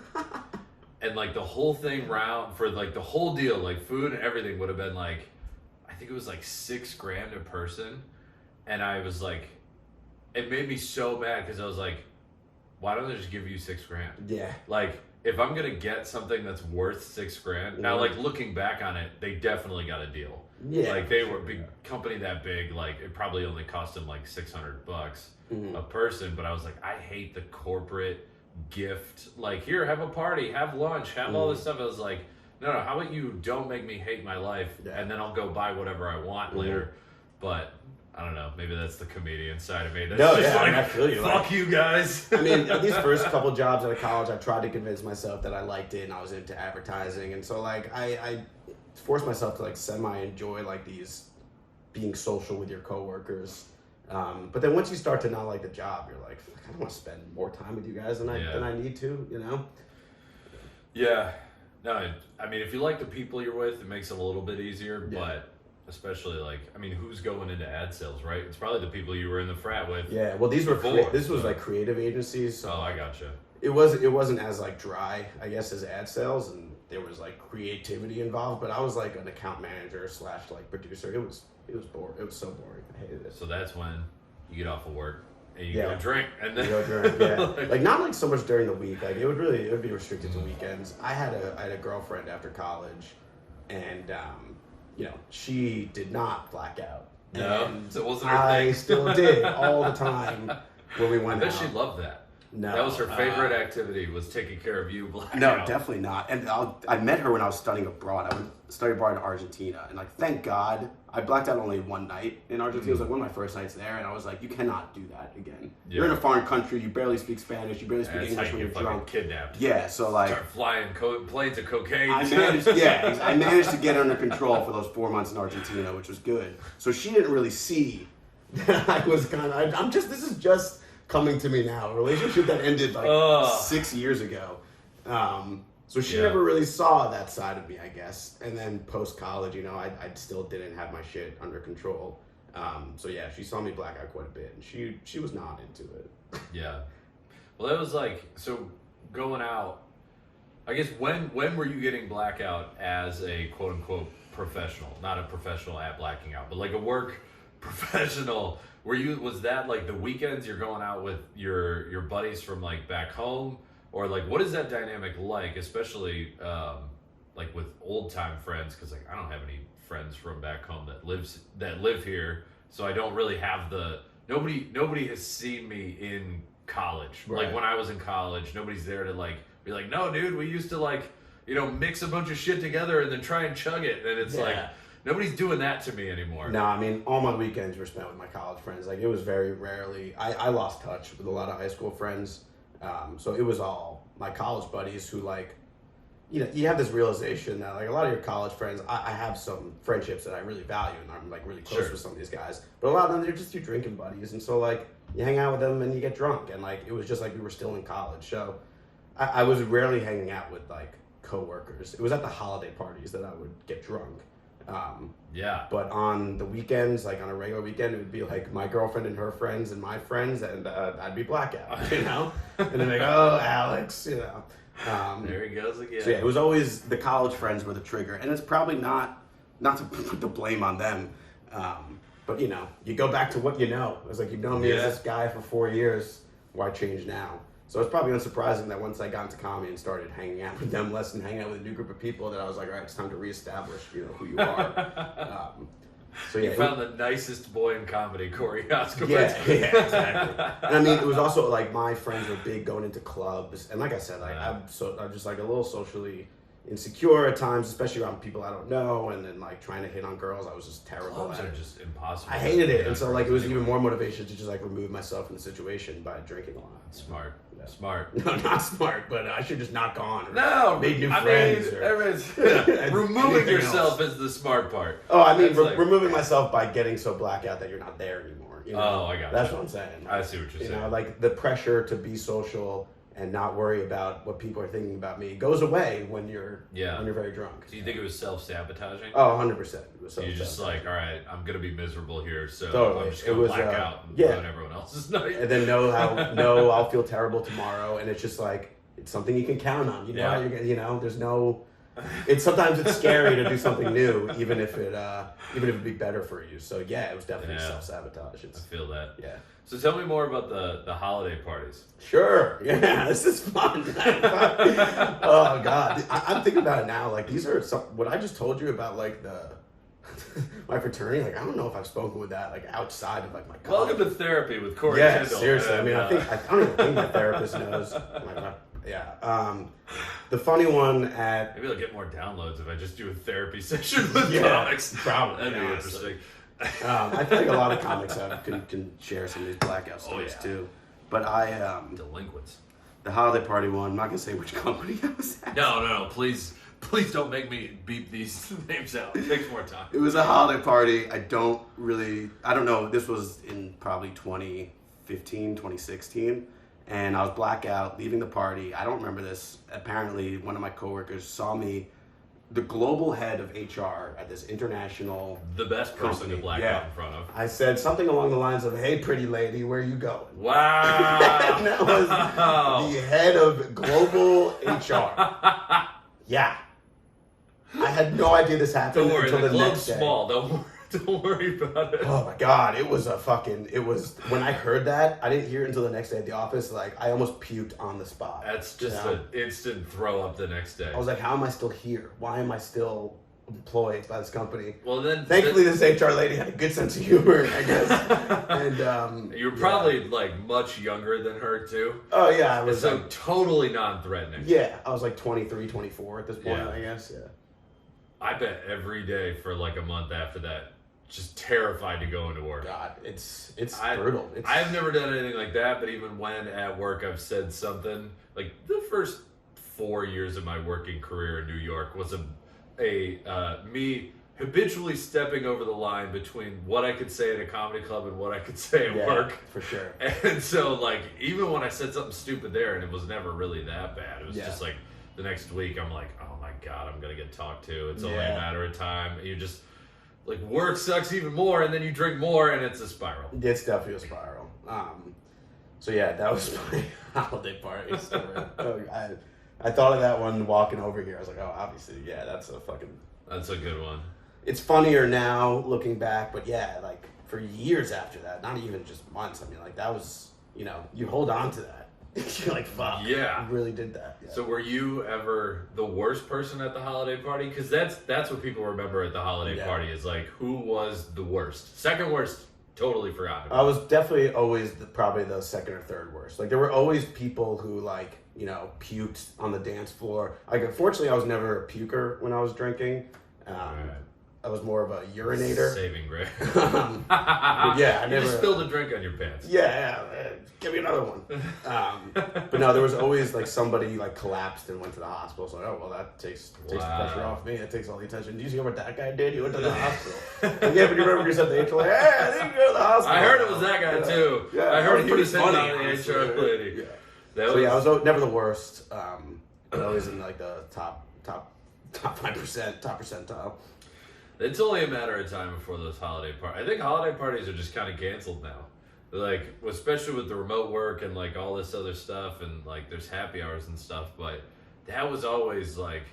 And like the whole thing round for like the whole deal, like food and everything would have been like, I think it was like $6,000 a person. And I was like, it made me so mad because I was like, why don't they just give you $6,000? Yeah. Like if I'm gonna get something that's worth $6,000, now like looking back on it, they definitely got a deal. Yeah. Like they were a big company that big, like it probably only cost them like $600 a person. But I was like, I hate the corporate gift. Like here, have a party, have lunch, have all this stuff. I was like, no, how about you don't make me hate my life, and then I'll go buy whatever I want later. But I don't know. Maybe that's the comedian side of me. That's No, just yeah, like, I feel you. fuck you guys. I mean, these first couple jobs out of college, I tried to convince myself that I liked it and I was into advertising, and so like I forced myself to like semi-enjoy like these being social with your coworkers. But then once you start to not like the job, you're like, fuck, I don't want to spend more time with you guys than I need to, you know? Yeah. No, I mean, if you like the people you're with, it makes it a little bit easier, but especially like, I mean, who's going into ad sales, right? It's probably the people you were in the frat with. Yeah, well, these were this was like creative agencies. So oh, I gotcha. It wasn't as like dry, I guess, as ad sales, and there was like creativity involved. But I was like an account manager / like producer. It was boring. It was so boring. I hated it. So that's when you get off of work and you go drink, and then you go drink. Yeah, like not like so much during the week. Like it would be restricted to weekends. I had a girlfriend after college, and you know, she did not black out. No, and so it wasn't her I thing. still did all the time when we went I bet out. she loved that. No, that was her favorite activity, was taking care of you, black No, out. definitely not. And I met her when I was studying abroad. I went study abroad in Argentina, and like, thank God, I blacked out only one night in Argentina. It was like one of my first nights there, and I was like, you cannot do that again. Yeah. You're in a foreign country. You barely speak Spanish. You barely speak That's English how when you you're get drunk. fucking kidnapped. Yeah, so like, Start flying planes of cocaine. I managed to get it under control for those 4 months in Argentina, which was good. So she didn't really see that I was this is just coming to me now. A relationship that ended like 6 years ago. So she never really saw that side of me, I guess. And then post college, you know, I still didn't have my shit under control. So yeah, she saw me black out quite a bit, and she was not into it. Yeah. Well, that was like, so going out, I guess when were you getting blackout as a quote unquote professional? Not a professional at blacking out, but like a work professional. Was that like the weekends you're going out with your buddies from like back home? Or like, what is that dynamic like, especially like with old time friends? Because like I don't have any friends from back home that live here, so I don't really have nobody has seen me in college. Right. Like when I was in college, nobody's there to like be like, no, dude, we used to like, you know, mix a bunch of shit together and then try and chug it, and it's like nobody's doing that to me anymore. No, I mean, all my weekends were spent with my college friends. Like, it was very rarely. I lost touch with a lot of high school friends. So it was all my college buddies who, like, you know, you have this realization that, like, a lot of your college friends, I have some friendships that I really value, and I'm, like, really close with some of these guys. But a lot of them, they're just your drinking buddies. And so, like, you hang out with them and you get drunk. And, like, it was just like we were still in college. So I was rarely hanging out with, like, coworkers. It was at the holiday parties that I would get drunk. But on the weekends, like on a regular weekend, it would be like my girlfriend and her friends and my friends, and I'd be blackout, you know? And then they go, oh, Alex, you know. There he goes again. So yeah, it was always the college friends were the trigger. And it's probably not to put the blame on them. But, you know, you go back to what you know. It was like, you've known me as this guy for 4 years. Why change now? So it's probably unsurprising that once I got into comedy and started hanging out with them less and hanging out with a new group of people, that I was like, all right, it's time to reestablish, you know, who you are. So yeah, you found the nicest boy in comedy, Corey Oscar. Yeah, exactly. And I mean, it was also like my friends were big going into clubs, and like I said, like I'm just like a little socially insecure at times, especially around people I don't know, and then like trying to hit on girls, I was just terrible. Clubs are just impossible. I hated it, and so like it was even more motivation to just like remove myself from the situation by drinking a lot. Smart. Yeah. Smart. No, not smart, but I should just not gone. No, made new friends. Removing yourself is the smart part. Oh, I mean, removing myself by getting so blackout that you're not there anymore. You know? Oh, I got That's what I'm saying. I see what you're saying. You know, like the pressure to be social and not worry about what people are thinking about me goes away when you're very drunk. Do you think it was self-sabotaging? Oh, 100%. It was self-sabotaging. You're just like, all right, I'm going to be miserable here, so totally. I'm just going to black out and ruin everyone else's night. And then I'll feel terrible tomorrow, and it's just like, it's something you can count on. You know how you're, you know, there's no... Sometimes it's scary to do something new, even if it'd be better for you. So yeah, it was definitely self-sabotage. I feel that. Yeah. So tell me more about the holiday parties. Sure. Yeah, this is fun. Oh God, I'm thinking about it now. Like these are what I just told you about, like my fraternity. Like I don't know if I've spoken with that like outside of like my college. Welcome to therapy with Corey. Yeah, Kendall. seriously. I mean, I don't even think my therapist knows. The funny one at maybe I'll get more downloads if I just do a therapy session with comics. Probably. That'd be interesting. I feel like a lot of comics can share some of these blackout stories too. But Delinquents. The holiday party one, I'm not gonna say which company I was at. No. Please don't make me beep these names out. It takes more time. It was a holiday party. I don't know. This was in probably 2015, 2016. And I was blackout, leaving the party. I don't remember this. Apparently, one of my coworkers saw me, the global head of HR at this international The best person company. to black out in front of. I said something along the lines of, "Hey, pretty lady, where are you going?" Wow. And that was the head of global HR. Yeah. I had no idea this happened Don't worry, until the the club's next day. small. Don't worry about it. Oh my God, it was when I heard that, I didn't hear it until the next day at the office. Like, I almost puked on the spot. That's just an instant throw up the next day. I was like, how am I still here? Why am I still employed by this company? Well, then... Thankfully, this HR lady had a good sense of humor, I guess. And you're probably, like, much younger than her, too. Oh, yeah. I was so totally non-threatening. Yeah, I was like 23, 24 at this point, I guess, yeah. I bet every day for, like, a month after that, just terrified to go into work. God, it's brutal. I've never done anything like that, but even when at work I've said something, like the first 4 years of my working career in New York was me habitually stepping over the line between what I could say at a comedy club and what I could say at work. For sure. And so, like, even when I said something stupid there, and it was never really that bad, it was just like the next week I'm like, oh my God, I'm going to get talked to. It's only a matter of time. And you just... like, work sucks even more, and then you drink more, and it's a spiral. It's definitely a spiral. So yeah, that was my holiday party story. I thought of that one walking over here. I was like, oh, obviously, yeah, that's a good one. It's funnier now looking back, but yeah, like for years after that, not even just months. I mean, like that was, you hold on to that. You're like, fuck. Yeah. You really did that. Yeah. So were you ever the worst person at the holiday party? Because that's what people remember at the holiday party is like, who was the worst? Second worst, totally forgotten. I was definitely always probably the second or third worst. Like there were always people who like, puked on the dance floor. Like unfortunately I was never a puker when I was drinking. I was more of a urinator. Saving grace. Yeah, I never. You just spilled a drink on your pants. Yeah, give me another one. But no, there was always like somebody like collapsed and went to the hospital. So oh well, that takes the pressure off me. It takes all the attention. Do you see what that guy did? He went to the hospital. Like, yeah, but you remember you said the HR like, hey, I didn't go to the hospital. I heard it was that guy too. Yeah, I heard he was funny on the HR lady. Yeah. I was never the worst. But always in like the top 5%, top percentile. It's only a matter of time before those holiday parties. I think holiday parties are just kind of canceled now. Like, especially with the remote work and like all this other stuff, and like there's happy hours and stuff. But that was always like,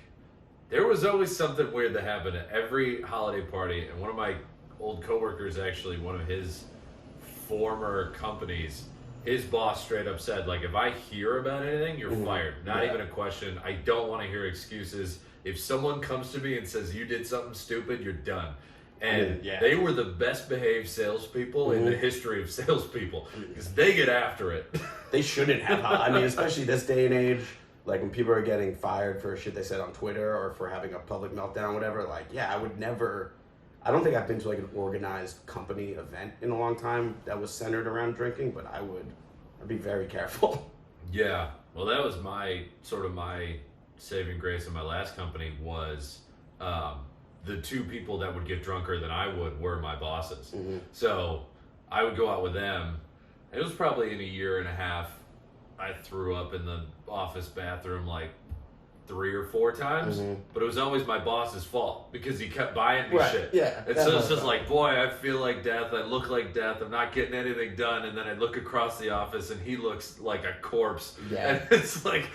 there was always something weird that happened at every holiday party. And one of my old coworkers, actually, one of his former companies, his boss straight up said, like, if I hear about anything, you're fired. Not even a question. I don't want to hear excuses. If someone comes to me and says you did something stupid, you're done. And they were the best behaved salespeople in the history of salespeople because they get after it. They shouldn't have. I mean, especially this day and age, like when people are getting fired for shit they said on Twitter or for having a public meltdown, whatever. Like, yeah, I would never. I don't think I've been to like an organized company event in a long time that was centered around drinking, but I'd be very careful. Yeah. Well, that was my saving grace in my last company was the two people that would get drunker than I would were my bosses. So I would go out with them. It was probably in a year and a half I threw up in the office bathroom like 3 or 4 times, but it was always my boss's fault because he kept buying me shit. Yeah, and so it's just like, boy, I feel like death. I look like death. I'm not getting anything done. And then I look across the office and he looks like a corpse. Yeah. And it's like,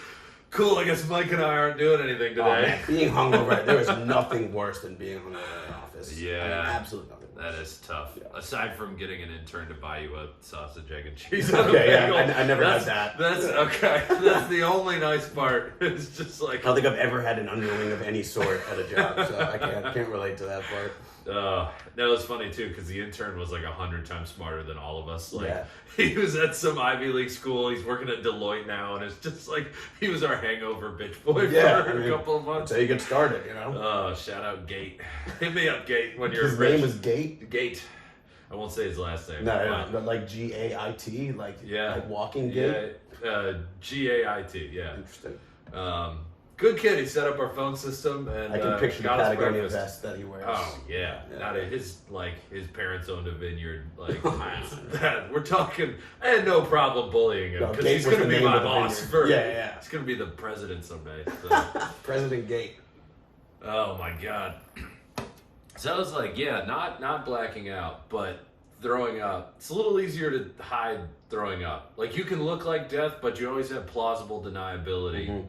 cool, I guess Mike and I aren't doing anything today. Oh, man. Being hungover, there is nothing worse than being hungover in an office. Yeah. I mean, absolutely nothing worse. That is tough. Yeah. Aside from getting an intern to buy you a sausage, egg, and cheese. Okay, yeah, I never had that. That's okay. That's the only nice part. It's just like... I don't think I've ever had an underling of any sort at a job, so I can't relate to that part. That was funny too because the intern was like 100 times smarter than all of us. Like he was at some Ivy League school. He's working at Deloitte now, and it's just like he was our hangover bitch boy for a couple of months. That's how you get started, you know. Oh, shout out Gate. Hit me up, Gate, when you're His name was Gate. Gate. I won't say his last name. No, but like Gait, like walking gait. Yeah, Gait. Yeah. Interesting. Good kid. He set up our phone system, and I can picture the got us Patagonia breakfast. vest that he wears. Oh yeah, not his parents owned a vineyard. Like that, we're talking. I had no problem bullying him because he's going to be my boss. He's going to be the president someday. So. President Gate. Oh my god. So I was like, not blacking out, but throwing up. It's a little easier to hide throwing up. Like you can look like death, but you always have plausible deniability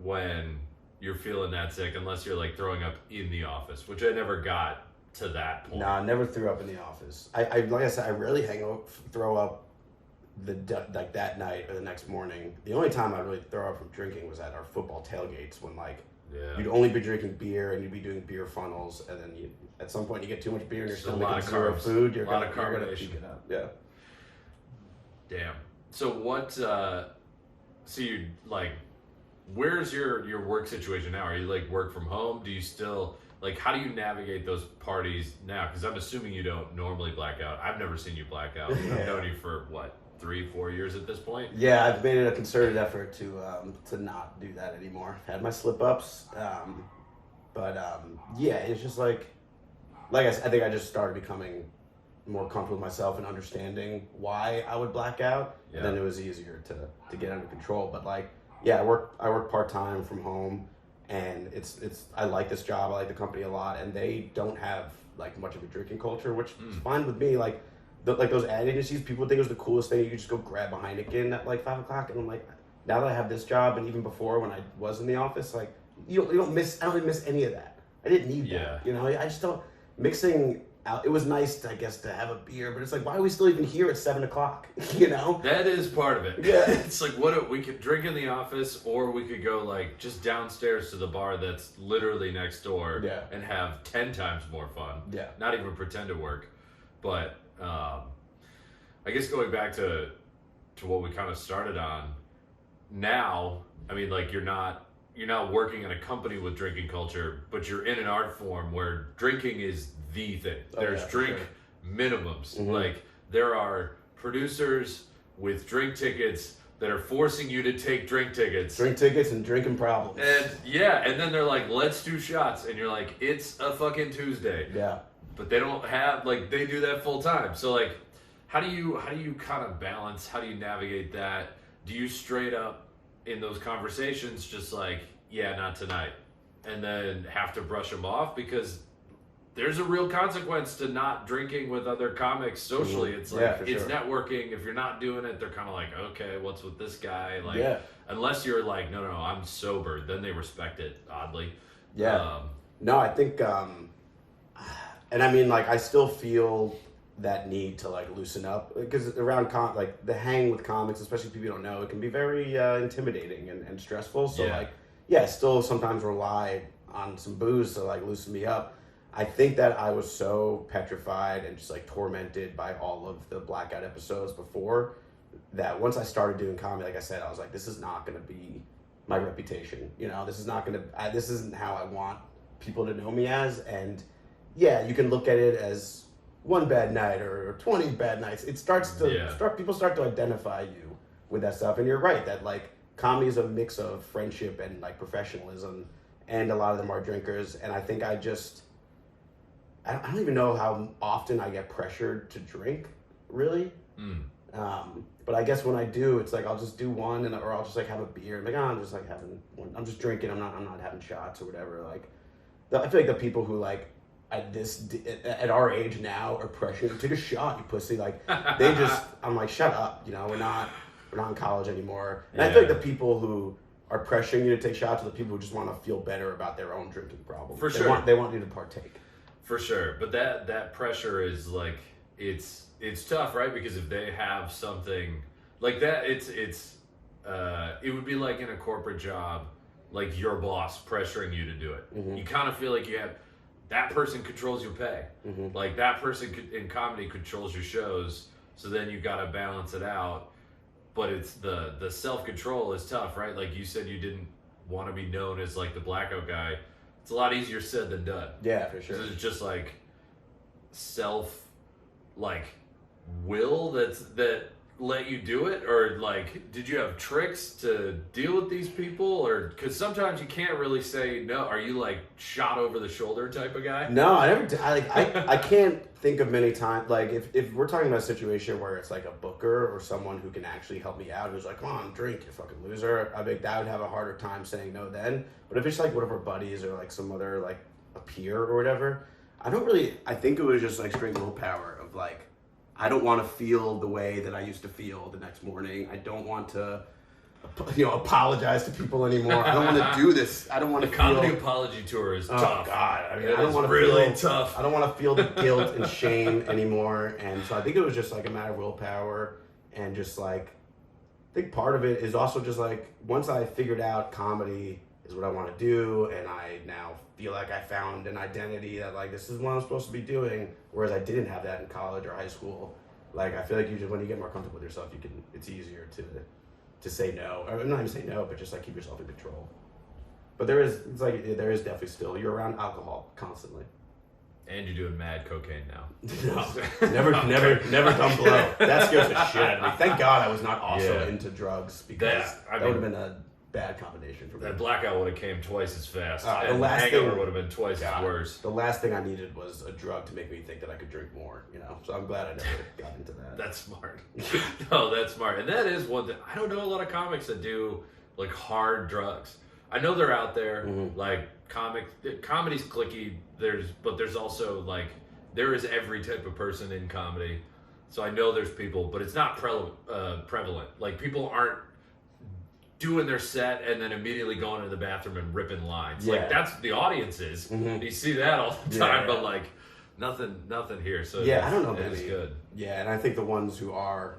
when you're feeling that sick, unless you're like throwing up in the office, which I never got to that point. Nah, I never threw up in the office. I like I said, I rarely throw up like that night or the next morning. The only time I really throw up from drinking was at our football tailgates when you'd only be drinking beer and you'd be doing beer funnels, and then at some point you get too much beer and you're still making zero food. You're gonna puke it up. Yeah. Damn. So what? So you like? Where's your work situation now? Are you like work from home? Do you still like? How do you navigate those parties now? Because I'm assuming you don't normally black out. I've never seen you black out. I've known you for what, 3-4 years at this point. Yeah, I've made it a concerted effort to not do that anymore. I've had my slip ups, but it's just like I said, I think I just started becoming more comfortable with myself and understanding why I would black out. Yeah. And then it was easier to get under control. But I work part-time from home, and it's I like this job. I like the company a lot, and they don't have like much of a drinking culture, which is fine with me. Like those ad agencies, people think it was the coolest thing. You could just go grab a Heineken at like 5 o'clock, and I'm like, now that I have this job, and even before when I was in the office, like you don't miss. I don't even miss any of that. I didn't need that. You know, I just don't mixing. It was nice, I guess, to have a beer, but it's like, why are we still even here at 7 o'clock? You know, that is part of it. Yeah, it's like we could drink in the office, or we could go like just downstairs to the bar that's literally next door, and have 10 times more fun. Yeah, not even pretend to work. But I guess going back to what we kind of started on. Now, I mean, like you're not working in a company with drinking culture, but you're in an art form where drinking is the thing. There's drink minimums. Like there are producers with drink tickets that are forcing you to take drink tickets. Drink tickets and drinking problems. And then they're like, let's do shots. And you're like, it's a fucking Tuesday. Yeah. But they don't have, like, they do that full time. So like, how do you kind of balance, how do you navigate that? Do you straight up in those conversations just like, yeah, not tonight, and then have to brush them off? Because there's a real consequence to not drinking with other comics socially. It's like, it's networking. If you're not doing it, they're kind of like, okay, what's with this guy? Like, unless you're like, no, I'm sober, then they respect it, oddly. Yeah. No, I think, and I mean, like, I still feel that need to like loosen up, because around like the hang with comics, especially people you don't know, it can be very intimidating and stressful. So I still sometimes rely on some booze to like loosen me up. I think that I was so petrified and just like tormented by all of the blackout episodes before that once I started doing comedy, like I said, I was like, this is not going to be my reputation. You know, this isn't how I want people to know me as. And yeah, you can look at it as one bad night or 20 bad nights. It starts to people start to identify you with that stuff. And you're right that like comedy is a mix of friendship and like professionalism, and a lot of them are drinkers. And I think I don't even know how often I get pressured to drink, really. But I guess when I do, it's like I'll just do one, or I'll just like have a beer. I'm like, I'm just like having one. I'm just drinking. I'm not having shots or whatever. Like, I feel like the people who like at our age now are pressured to take a shot, you pussy. Like they just, I'm like, shut up. You know, we're not in college anymore. And I feel like the people who are pressuring you to take shots are the people who just want to feel better about their own drinking problem. For sure, they want you to partake. For sure, but that pressure is like it's tough, right? Because if they have something like that, it would be like in a corporate job, like your boss pressuring you to do it. You kind of feel like you have that person controls your pay, like that person in comedy controls your shows. So then you got to balance it out. But it's the self-control is tough, right? Like you said, you didn't want to be known as like the blackout guy. It's a lot easier said than done. Yeah, for sure. It's just like like will that let you do it, or like did you have tricks to deal with these people, or because sometimes you can't really say no? Are you like shot over the shoulder type of guy? No, I never. I can't think of many times. Like if we're talking about a situation where it's like a booker or someone who can actually help me out, who's like, come on, drink, you fucking loser. I think that would have a harder time saying no then. But if it's like one of our buddies or like some other like a peer or whatever, I don't really. I think it was just like straight willpower of like, I don't want to feel the way that I used to feel the next morning. I don't want to, apologize to people anymore. I don't want to do this. I don't want to The feel... comedy apology tour is tough. Oh, God. I mean, It I don't is want to really feel... tough. I don't want to feel the guilt and shame anymore. And so I think it was just like a matter of willpower and just like... I think part of it is also just like, once I figured out comedy is what I want to do, and I now feel like I found an identity that like, this is what I'm supposed to be doing, whereas I didn't have that in college or high school. Like, I feel like when you get more comfortable with yourself, it's easier to say no. Or not even say no, but just like keep yourself in control. But there is definitely still, you're around alcohol constantly. And you're doing mad cocaine now. No, never done blow. That scares the shit out of me. Thank God I was not also into drugs, because that would have been a bad combination for me. That blackout would have came twice as fast. The And last hangover thing- would have been twice as worse. The last thing I needed was a drug to make me think that I could drink more, So I'm glad I never got into that. That's smart. No, that's smart. And that is one thing. I don't know a lot of comics that do like hard drugs. I know they're out there. Like comedy's cliquey. But there's also like, there is every type of person in comedy. So I know there's people, but it's not prevalent. Like, people aren't doing their set and then immediately going to the bathroom and ripping lines. Yeah. Like, that's the audience is. You see that all the time, but like nothing here. So I don't know. It's good. Yeah, and I think the ones who are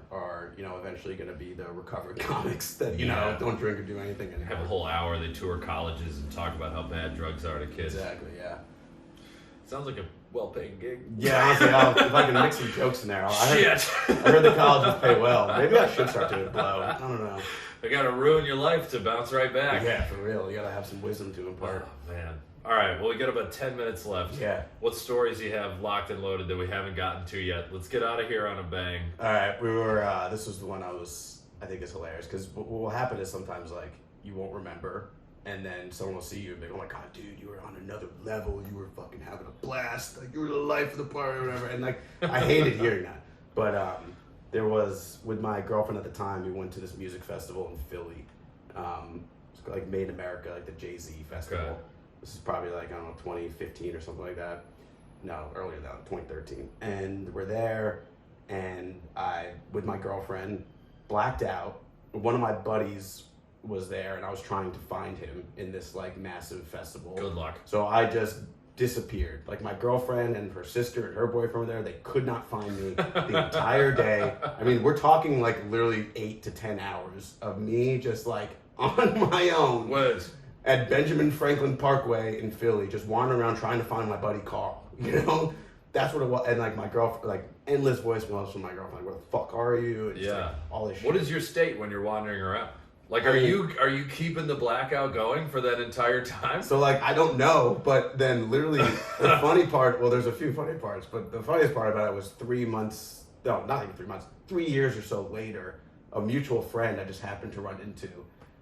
eventually going to be the recovered comics that don't drink or do anything anymore. Have a whole hour they tour colleges and talk about how bad drugs are to kids. Exactly. Yeah. Sounds like a well-paid gig. Yeah, honestly, if I can mix some jokes in there. I heard the colleges pay well. Maybe I should start doing blow. I don't know. They gotta ruin your life to bounce right back. Yeah, for real. You gotta have some wisdom to impart. Oh, man. All right, well, we got about 10 minutes left. Yeah. What stories do you have locked and loaded that we haven't gotten to yet? Let's get out of here on a bang. All right, this was the one I think is hilarious, because what will happen is sometimes, like, you won't remember, and then someone will see you and be like, oh my God, dude, you were on another level. You were fucking having a blast. Like, you were the life of the party or whatever. And, like, I hated hearing that. But there was, with my girlfriend at the time, we went to this music festival in Philly. It's like Made in America, like the Jay-Z festival. Okay. This is probably like, I don't know, 2015 or something like that. No, earlier than that, 2013. And we're there, and I, with my girlfriend, blacked out. One of my buddies was there, and I was trying to find him in this like massive festival. Good luck. So I just disappeared. Like, my girlfriend and her sister and her boyfriend were there. They could not find me the entire day. I mean, we're talking like literally 8 to 10 hours of me just like on my own at Benjamin Franklin Parkway in Philly, just wandering around trying to find my buddy Carl. That's what it was. And like my girlfriend, like endless voicemails from my girlfriend. Where the fuck are you? And just, like, all this shit. What is your state when you're wandering around? Like, are you keeping the blackout going for that entire time? So, like, I don't know, but then literally the funny part, well, there's a few funny parts, but the funniest part about it was 3 months, no, not even 3 months, 3 years or so later, a mutual friend I just happened to run into,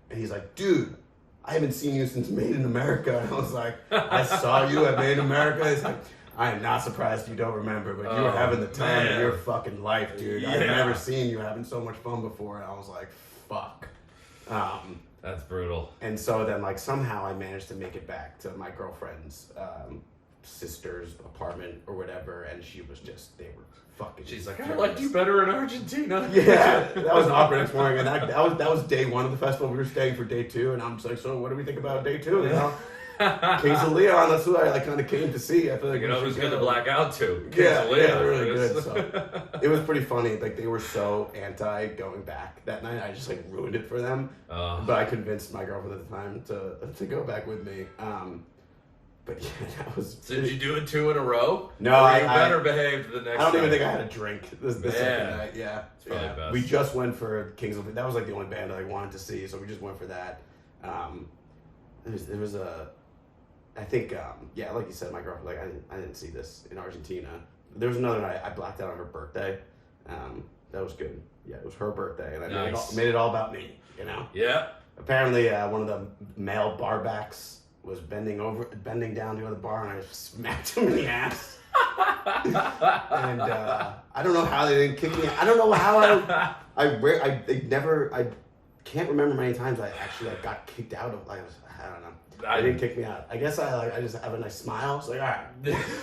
and he's like, dude, I haven't seen you since Made in America. And I was like, I saw you at Made in America. He's like, I am not surprised you don't remember, but you were having the time of your fucking life, dude. Yeah. I've never seen you having so much fun before. And I was like, fuck. That's brutal. And so then, like, somehow I managed to make it back to my girlfriend's sister's apartment or whatever, and she was just, they were fucking. She's like, I liked you better in Argentina. Yeah, that was an awkward next morning, and that was day one of the festival. We were staying for day two, and I'm just like, so what do we think about day two? Kings of Leon, that's who I like kind of came to see. I feel like who's good to black out to. Yeah, they're really good. So it was pretty funny. Like, they were so anti going back that night. I just like ruined it for them. But I convinced my girlfriend at the time to go back with me. But yeah, that was. So did you do it 2 in a row? No, or you better behaved the next. I don't even time? think I had a drink the second night. Yeah, it's probably best. We just went for Kings of Leon. That was like the only band I wanted to see, so we just went for that. There was a. I think, like you said, my girlfriend, like, I didn't see this in Argentina. There was another night I blacked out on her birthday. That was good. Yeah, it was her birthday, and I made it all about me. You know. Yeah. Apparently, one of the male barbacks was bending down to go to the bar, and I smacked him in the ass. And I don't know how they didn't kick me. I don't know how I can't remember many times I actually got kicked out of. I don't know. They didn't kick me out. I guess I just have a nice smile. It's like, all right,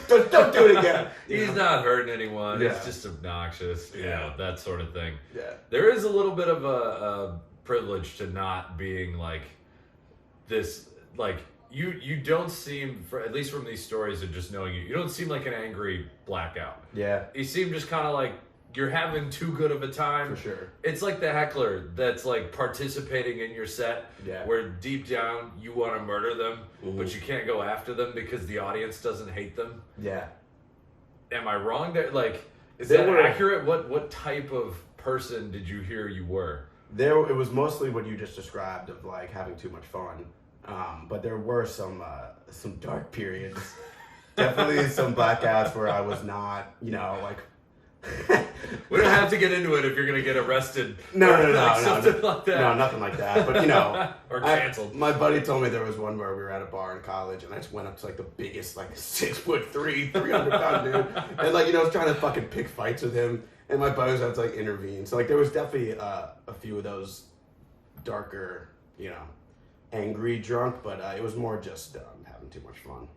don't do it again. He's not hurting anyone. Yeah. It's just obnoxious. You know, that sort of thing. Yeah. There is a little bit of a privilege to not being like this. Like you don't seem, at least from these stories of just knowing you don't seem like an angry blackout. Yeah. You seem just kind of like you're having too good of a time. For sure. It's like the heckler that's like participating in your set, where deep down you want to murder them, but you can't go after them because the audience doesn't hate them. Yeah. Am I wrong there? Like, is that accurate? What type of person did you hear you were? It was mostly what you just described of like having too much fun, but there were some dark periods. Definitely some blackouts where I was not, like. We don't have to get into it if you're gonna get arrested. No, something like that. No, nothing like that. But or canceled. My buddy told me there was one where we were at a bar in college, and I just went up to like the biggest, like 6'3", 300-pound dude, and like was trying to fucking pick fights with him, and my buddy was had to like intervene. So like there was definitely a few of those darker, angry drunk, but it was more just having too much fun.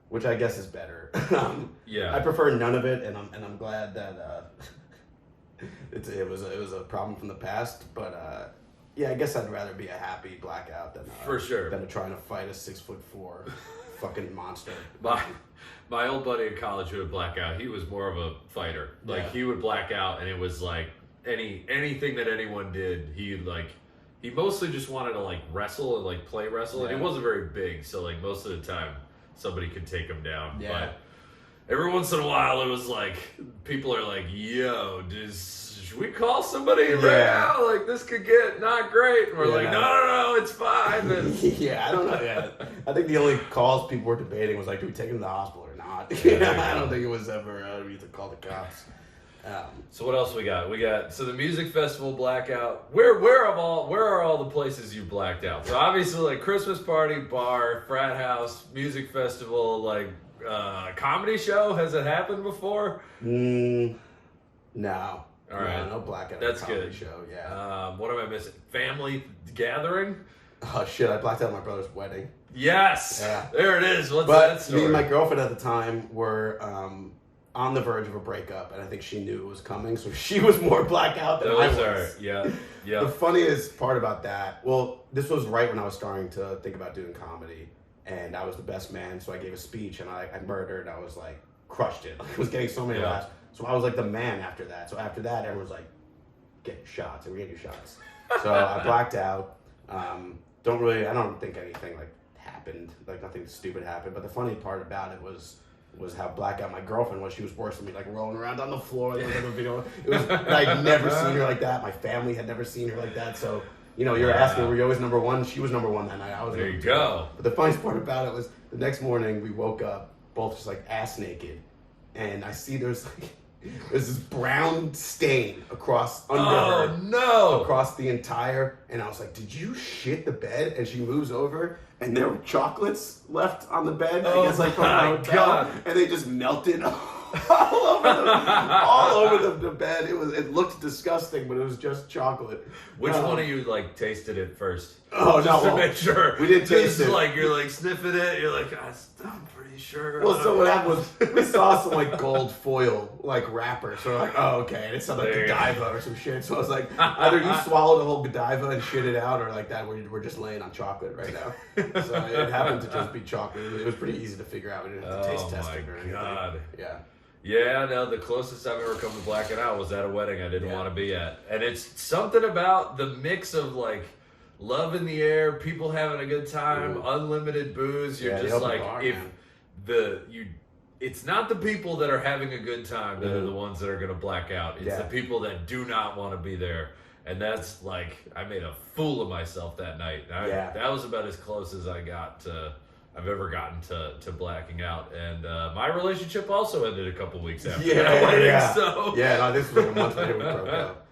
Which I guess is better. Yeah, I prefer none of it, and I'm glad that it was a problem from the past. But I guess I'd rather be a happy blackout than for sure than trying to fight a 6'4" fucking monster. My old buddy in college who would black out, he was more of a fighter. Like he would black out, and it was like anything that anyone did, he mostly just wanted to like wrestle and like play wrestle, and he wasn't very big, so like most of the time somebody could take him down. Yeah. But every once in a while, it was like people are like, "Yo, should we call somebody right now? Like this could get not great." And we're like, "No, it's fine." And I don't know. Yeah, I think the only calls people were debating was like, "Do we take him to the hospital or not?" I don't think it was ever we had to call the cops. So what else we got? So the music festival blackout. Where are all the places you blacked out? So obviously like Christmas party, bar, frat house, music festival, like comedy show. Has it happened before? No. All right, no blackout. That's comedy good. Show. Yeah. What am I missing? Family gathering. Oh shit! I blacked out my brother's wedding. Yes. Yeah. There it is. What's that story? Me and my girlfriend at the time were on the verge of a breakup, and I think she knew it was coming, so she was more blackout than I was. Yeah. The funniest part about that, well, this was right when I was starting to think about doing comedy, and I was the best man, so I gave a speech, and I murdered. I was like, crushed it. I was getting so many laughs. So I was like the man after that. So after that, everyone was like, get shots, and we gave you shots. So I blacked out. I don't think anything like happened, like nothing stupid happened, but the funny part about it was how blackout my girlfriend was. She was worse than me, like rolling around on the floor. There was like a video. It was I'd never seen her like that. My family had never seen her like that. So you're asking, were you always number one? She was number one that night. I was. There you go. But the funniest part about it was the next morning we woke up both just like ass naked, and I see there's this brown stain across across the entire, and I was like, did you shit the bed? And she moves over, and there were chocolates left on the bed. I guess like from my hotel, and they just melted all over the bed. It looked disgusting, but it was just chocolate. Which one of you like tasted it first? Oh, just to make sure. We didn't taste it. Like you're like sniffing it. You're like, I'm pretty sure. Well, so what happened was we saw some like gold foil like wrapper. So we're like, oh okay, and it's some like Godiva or some shit. So I was like, either you swallow the whole Godiva and shit it out, or like that we're just laying on chocolate right now. So it happened to just be chocolate. It was pretty easy to figure out. We didn't have to taste test it or anything. God. Yeah. Yeah, no, the closest I've ever come to blacking out was at a wedding I didn't want to be at. And it's something about the mix of like love in the air, people having a good time, unlimited booze. You're just like, it's not the people that are having a good time that are the ones that are going to black out. It's the people that do not want to be there. And that's like, I made a fool of myself that night. That was about as close as I got to I've ever gotten to blacking out. And my relationship also ended a couple weeks after Yeah, that wedding. yeah. So Yeah, no, this was like a month later we broke up.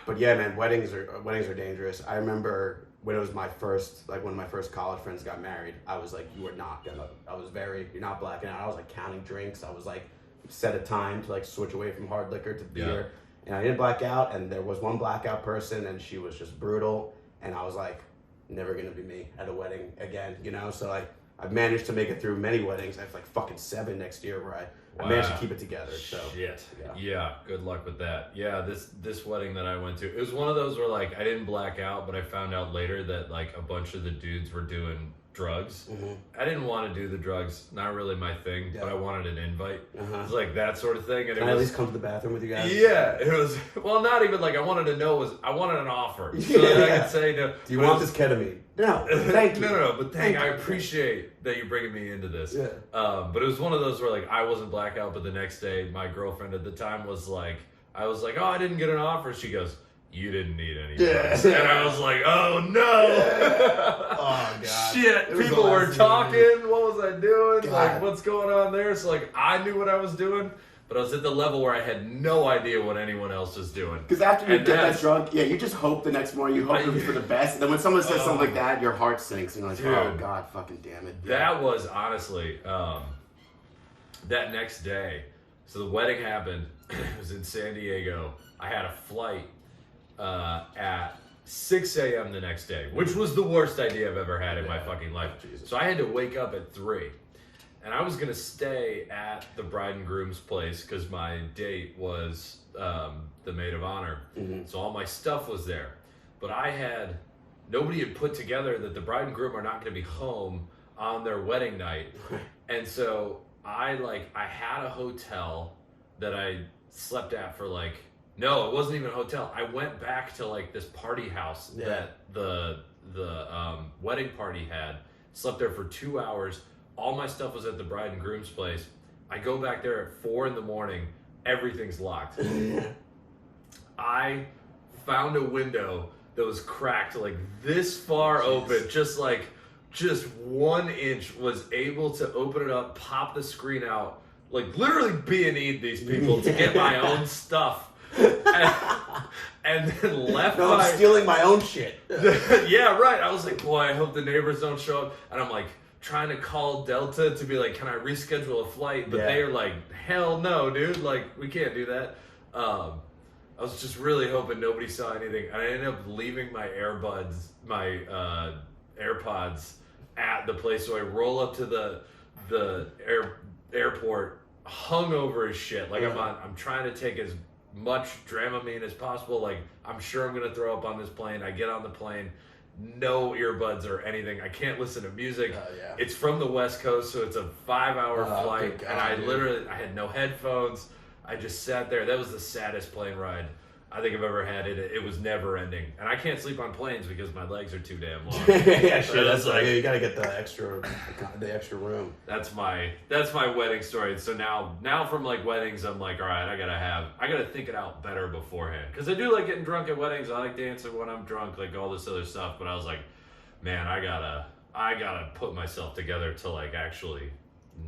But yeah, man, weddings are dangerous. I remember when it was my first, like one of my first college friends got married, I was like, you're not blacking out. I was like counting drinks. I was like, set a time to like switch away from hard liquor to beer. Yeah. And I didn't black out, and there was one blackout person, and she was just brutal. And I was like, never gonna be me at a wedding again, you know? So like, I've managed to make it through many weddings. I have like fucking 7 next year where I managed to keep it together. So shit. Yeah, good luck with that. Yeah, this wedding that I went to, it was one of those where like I didn't black out, but I found out later that like a bunch of the dudes were doing drugs. Mm-hmm. I didn't want to do the drugs, not really my thing, but I wanted an invite. Uh-huh. It was like that sort of thing. And Can I at least come to the bathroom with you guys? Yeah, it was, well, not even like I wanted to know, I wanted an offer. So that I could say no. Do you want this ketamine? No, thank you. No, but I appreciate that you're bringing me into this. Yeah. But it was one of those where like I wasn't blackout, but the next day my girlfriend at the time was like, I was like, oh, I didn't get an offer. She goes, you didn't need any drugs. And I was like, oh no. Oh god. Shit. People were talking. What was I doing? God. Like, what's going on there? So like I knew what I was doing, but I was at the level where I had no idea what anyone else was doing. Because after you get that drunk, you just hope the next morning, you hope it was for the best. And then when someone says something like that, your heart sinks. And you're like, dude, oh god, fucking damn it. That was honestly, that next day, so the wedding happened. It was in San Diego. I had a flight at 6 a.m. the next day, which was the worst idea I've ever had in my fucking life. Jesus. So I had to wake up at 3. And I was going to stay at the bride and groom's place because my date was the maid of honor. Mm-hmm. So all my stuff was there. But nobody had put together that the bride and groom are not going to be home on their wedding night. And so I had a hotel that I slept at for like, no, it wasn't even a hotel. I went back to like this party house that the wedding party had. Slept there for 2 hours. All my stuff was at the bride and groom's place. I go back there at 4 a.m. Everything's locked. I found a window that was cracked like this far open, just 1 inch, was able to open it up, pop the screen out, like literally B&E'd these people to get my own stuff. And then left I'm stealing my own shit. Yeah, right. I was like, boy, I hope the neighbors don't show up. And I'm like trying to call Delta to be like, can I reschedule a flight? But they're like, hell no, dude. Like, we can't do that. I was just really hoping nobody saw anything. And I ended up leaving my AirPods at the place. So I roll up to the airport, hungover as shit. Like I'm trying to take as much Dramamine as possible. Like, I'm sure I'm gonna throw up on this plane. I get on the plane, no earbuds or anything. I can't listen to music. It's from the West Coast, so it's a 5-hour flight. And I had no headphones. I just sat there. That was the saddest plane ride I think I've ever had. It was never ending. And I can't sleep on planes because my legs are too damn long. Yeah, sure. That's like, you gotta get the extra room. That's my wedding story. So now from like weddings, I'm like, all right, I gotta think it out better beforehand. Because I do like getting drunk at weddings. I like dancing when I'm drunk, like all this other stuff. But I was like, man, I gotta put myself together to like actually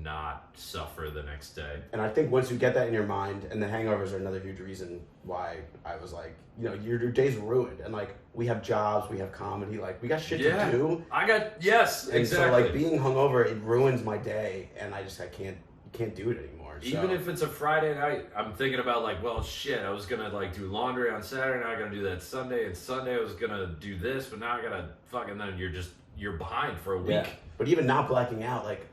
not suffer the next day. And I think once you get that in your mind, and the hangovers are another huge reason why I was like, your day's ruined. And like, we have jobs, we have comedy, like we got shit to do. Yes, and exactly. so like being hungover, it ruins my day, and I can't do it anymore. Even if it's a Friday night, I'm thinking about like, well, shit, I was gonna like do laundry on Saturday, now I gotta do that Sunday, and Sunday I was gonna do this, but now I gotta fucking, then you're behind for a week. Yeah. But even not blacking out, like,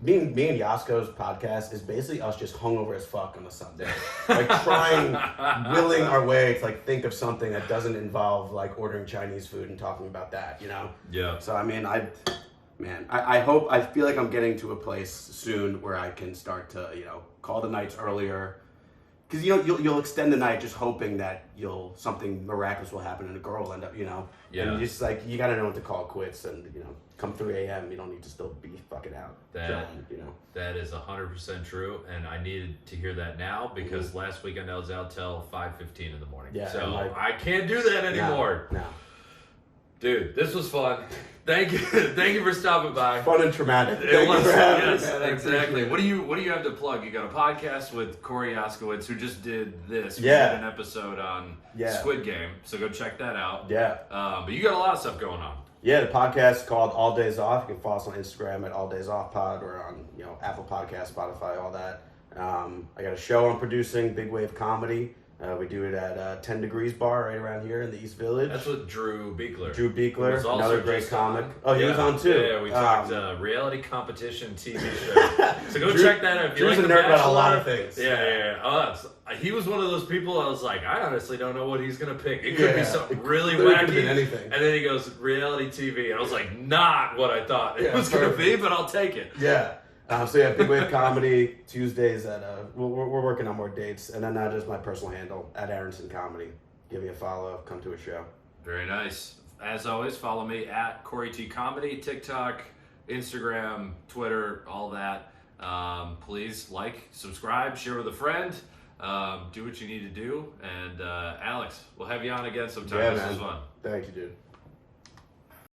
me and Yasko's podcast is basically us just hungover as fuck on a Sunday. Like willing our way to like think of something that doesn't involve like ordering Chinese food and talking about that, Yeah. So I mean, I feel like I'm getting to a place soon where I can start to, call the nights earlier. Because you'll extend the night just hoping that something miraculous will happen and a girl will end up, Yeah. And you just like, you gotta know when to call quits, and come 3 a.m. you don't need to still be fucking out. That is 100% true, and I needed to hear that now because last weekend I was out till 5:15 in the morning. Yeah, so I can't do that anymore. No. Dude, this was fun. Thank you for stopping by. Fun and traumatic. It was, yes, me, exactly. What do you have to plug? You got a podcast with Corey Oskowitz, who just did this. We Yeah. did an episode on Yeah. Squid Game, so go check that out. Yeah. But you got a lot of stuff going on. Yeah, the podcast is called All Days Off. You can follow us on Instagram at All Days Off Pod or on Apple Podcasts, Spotify, all that. I got a show I'm producing, Big Wave Comedy. We do it at 10 Degrees Bar right around here in the East Village. That's with Drew Beekler. Drew Beekler, Was also another great just comic. on. Oh, he was on too. Yeah, we talked reality competition TV show. So go check that out. If you Drew's like a The nerd about a lot Bachelor. of things. Yeah. Oh, he was one of those people I was like, I honestly don't know what he's going to pick. It could be something really literally wacky. could have been anything. And then he goes, reality TV. And I was like, not what I thought it was going to be, but I'll take it. Yeah. So yeah, Big Wave Comedy, Tuesdays at, we're working on more dates. And then just my personal handle, at Aronson Comedy. Give me a follow, come to a show. Very nice. As always, follow me at Corey T Comedy, TikTok, Instagram, Twitter, all that. Please like, subscribe, share with a friend. Do what you need to do. And Alex, we'll have you on again sometime. Yeah, This man. was fun. Thank you, dude.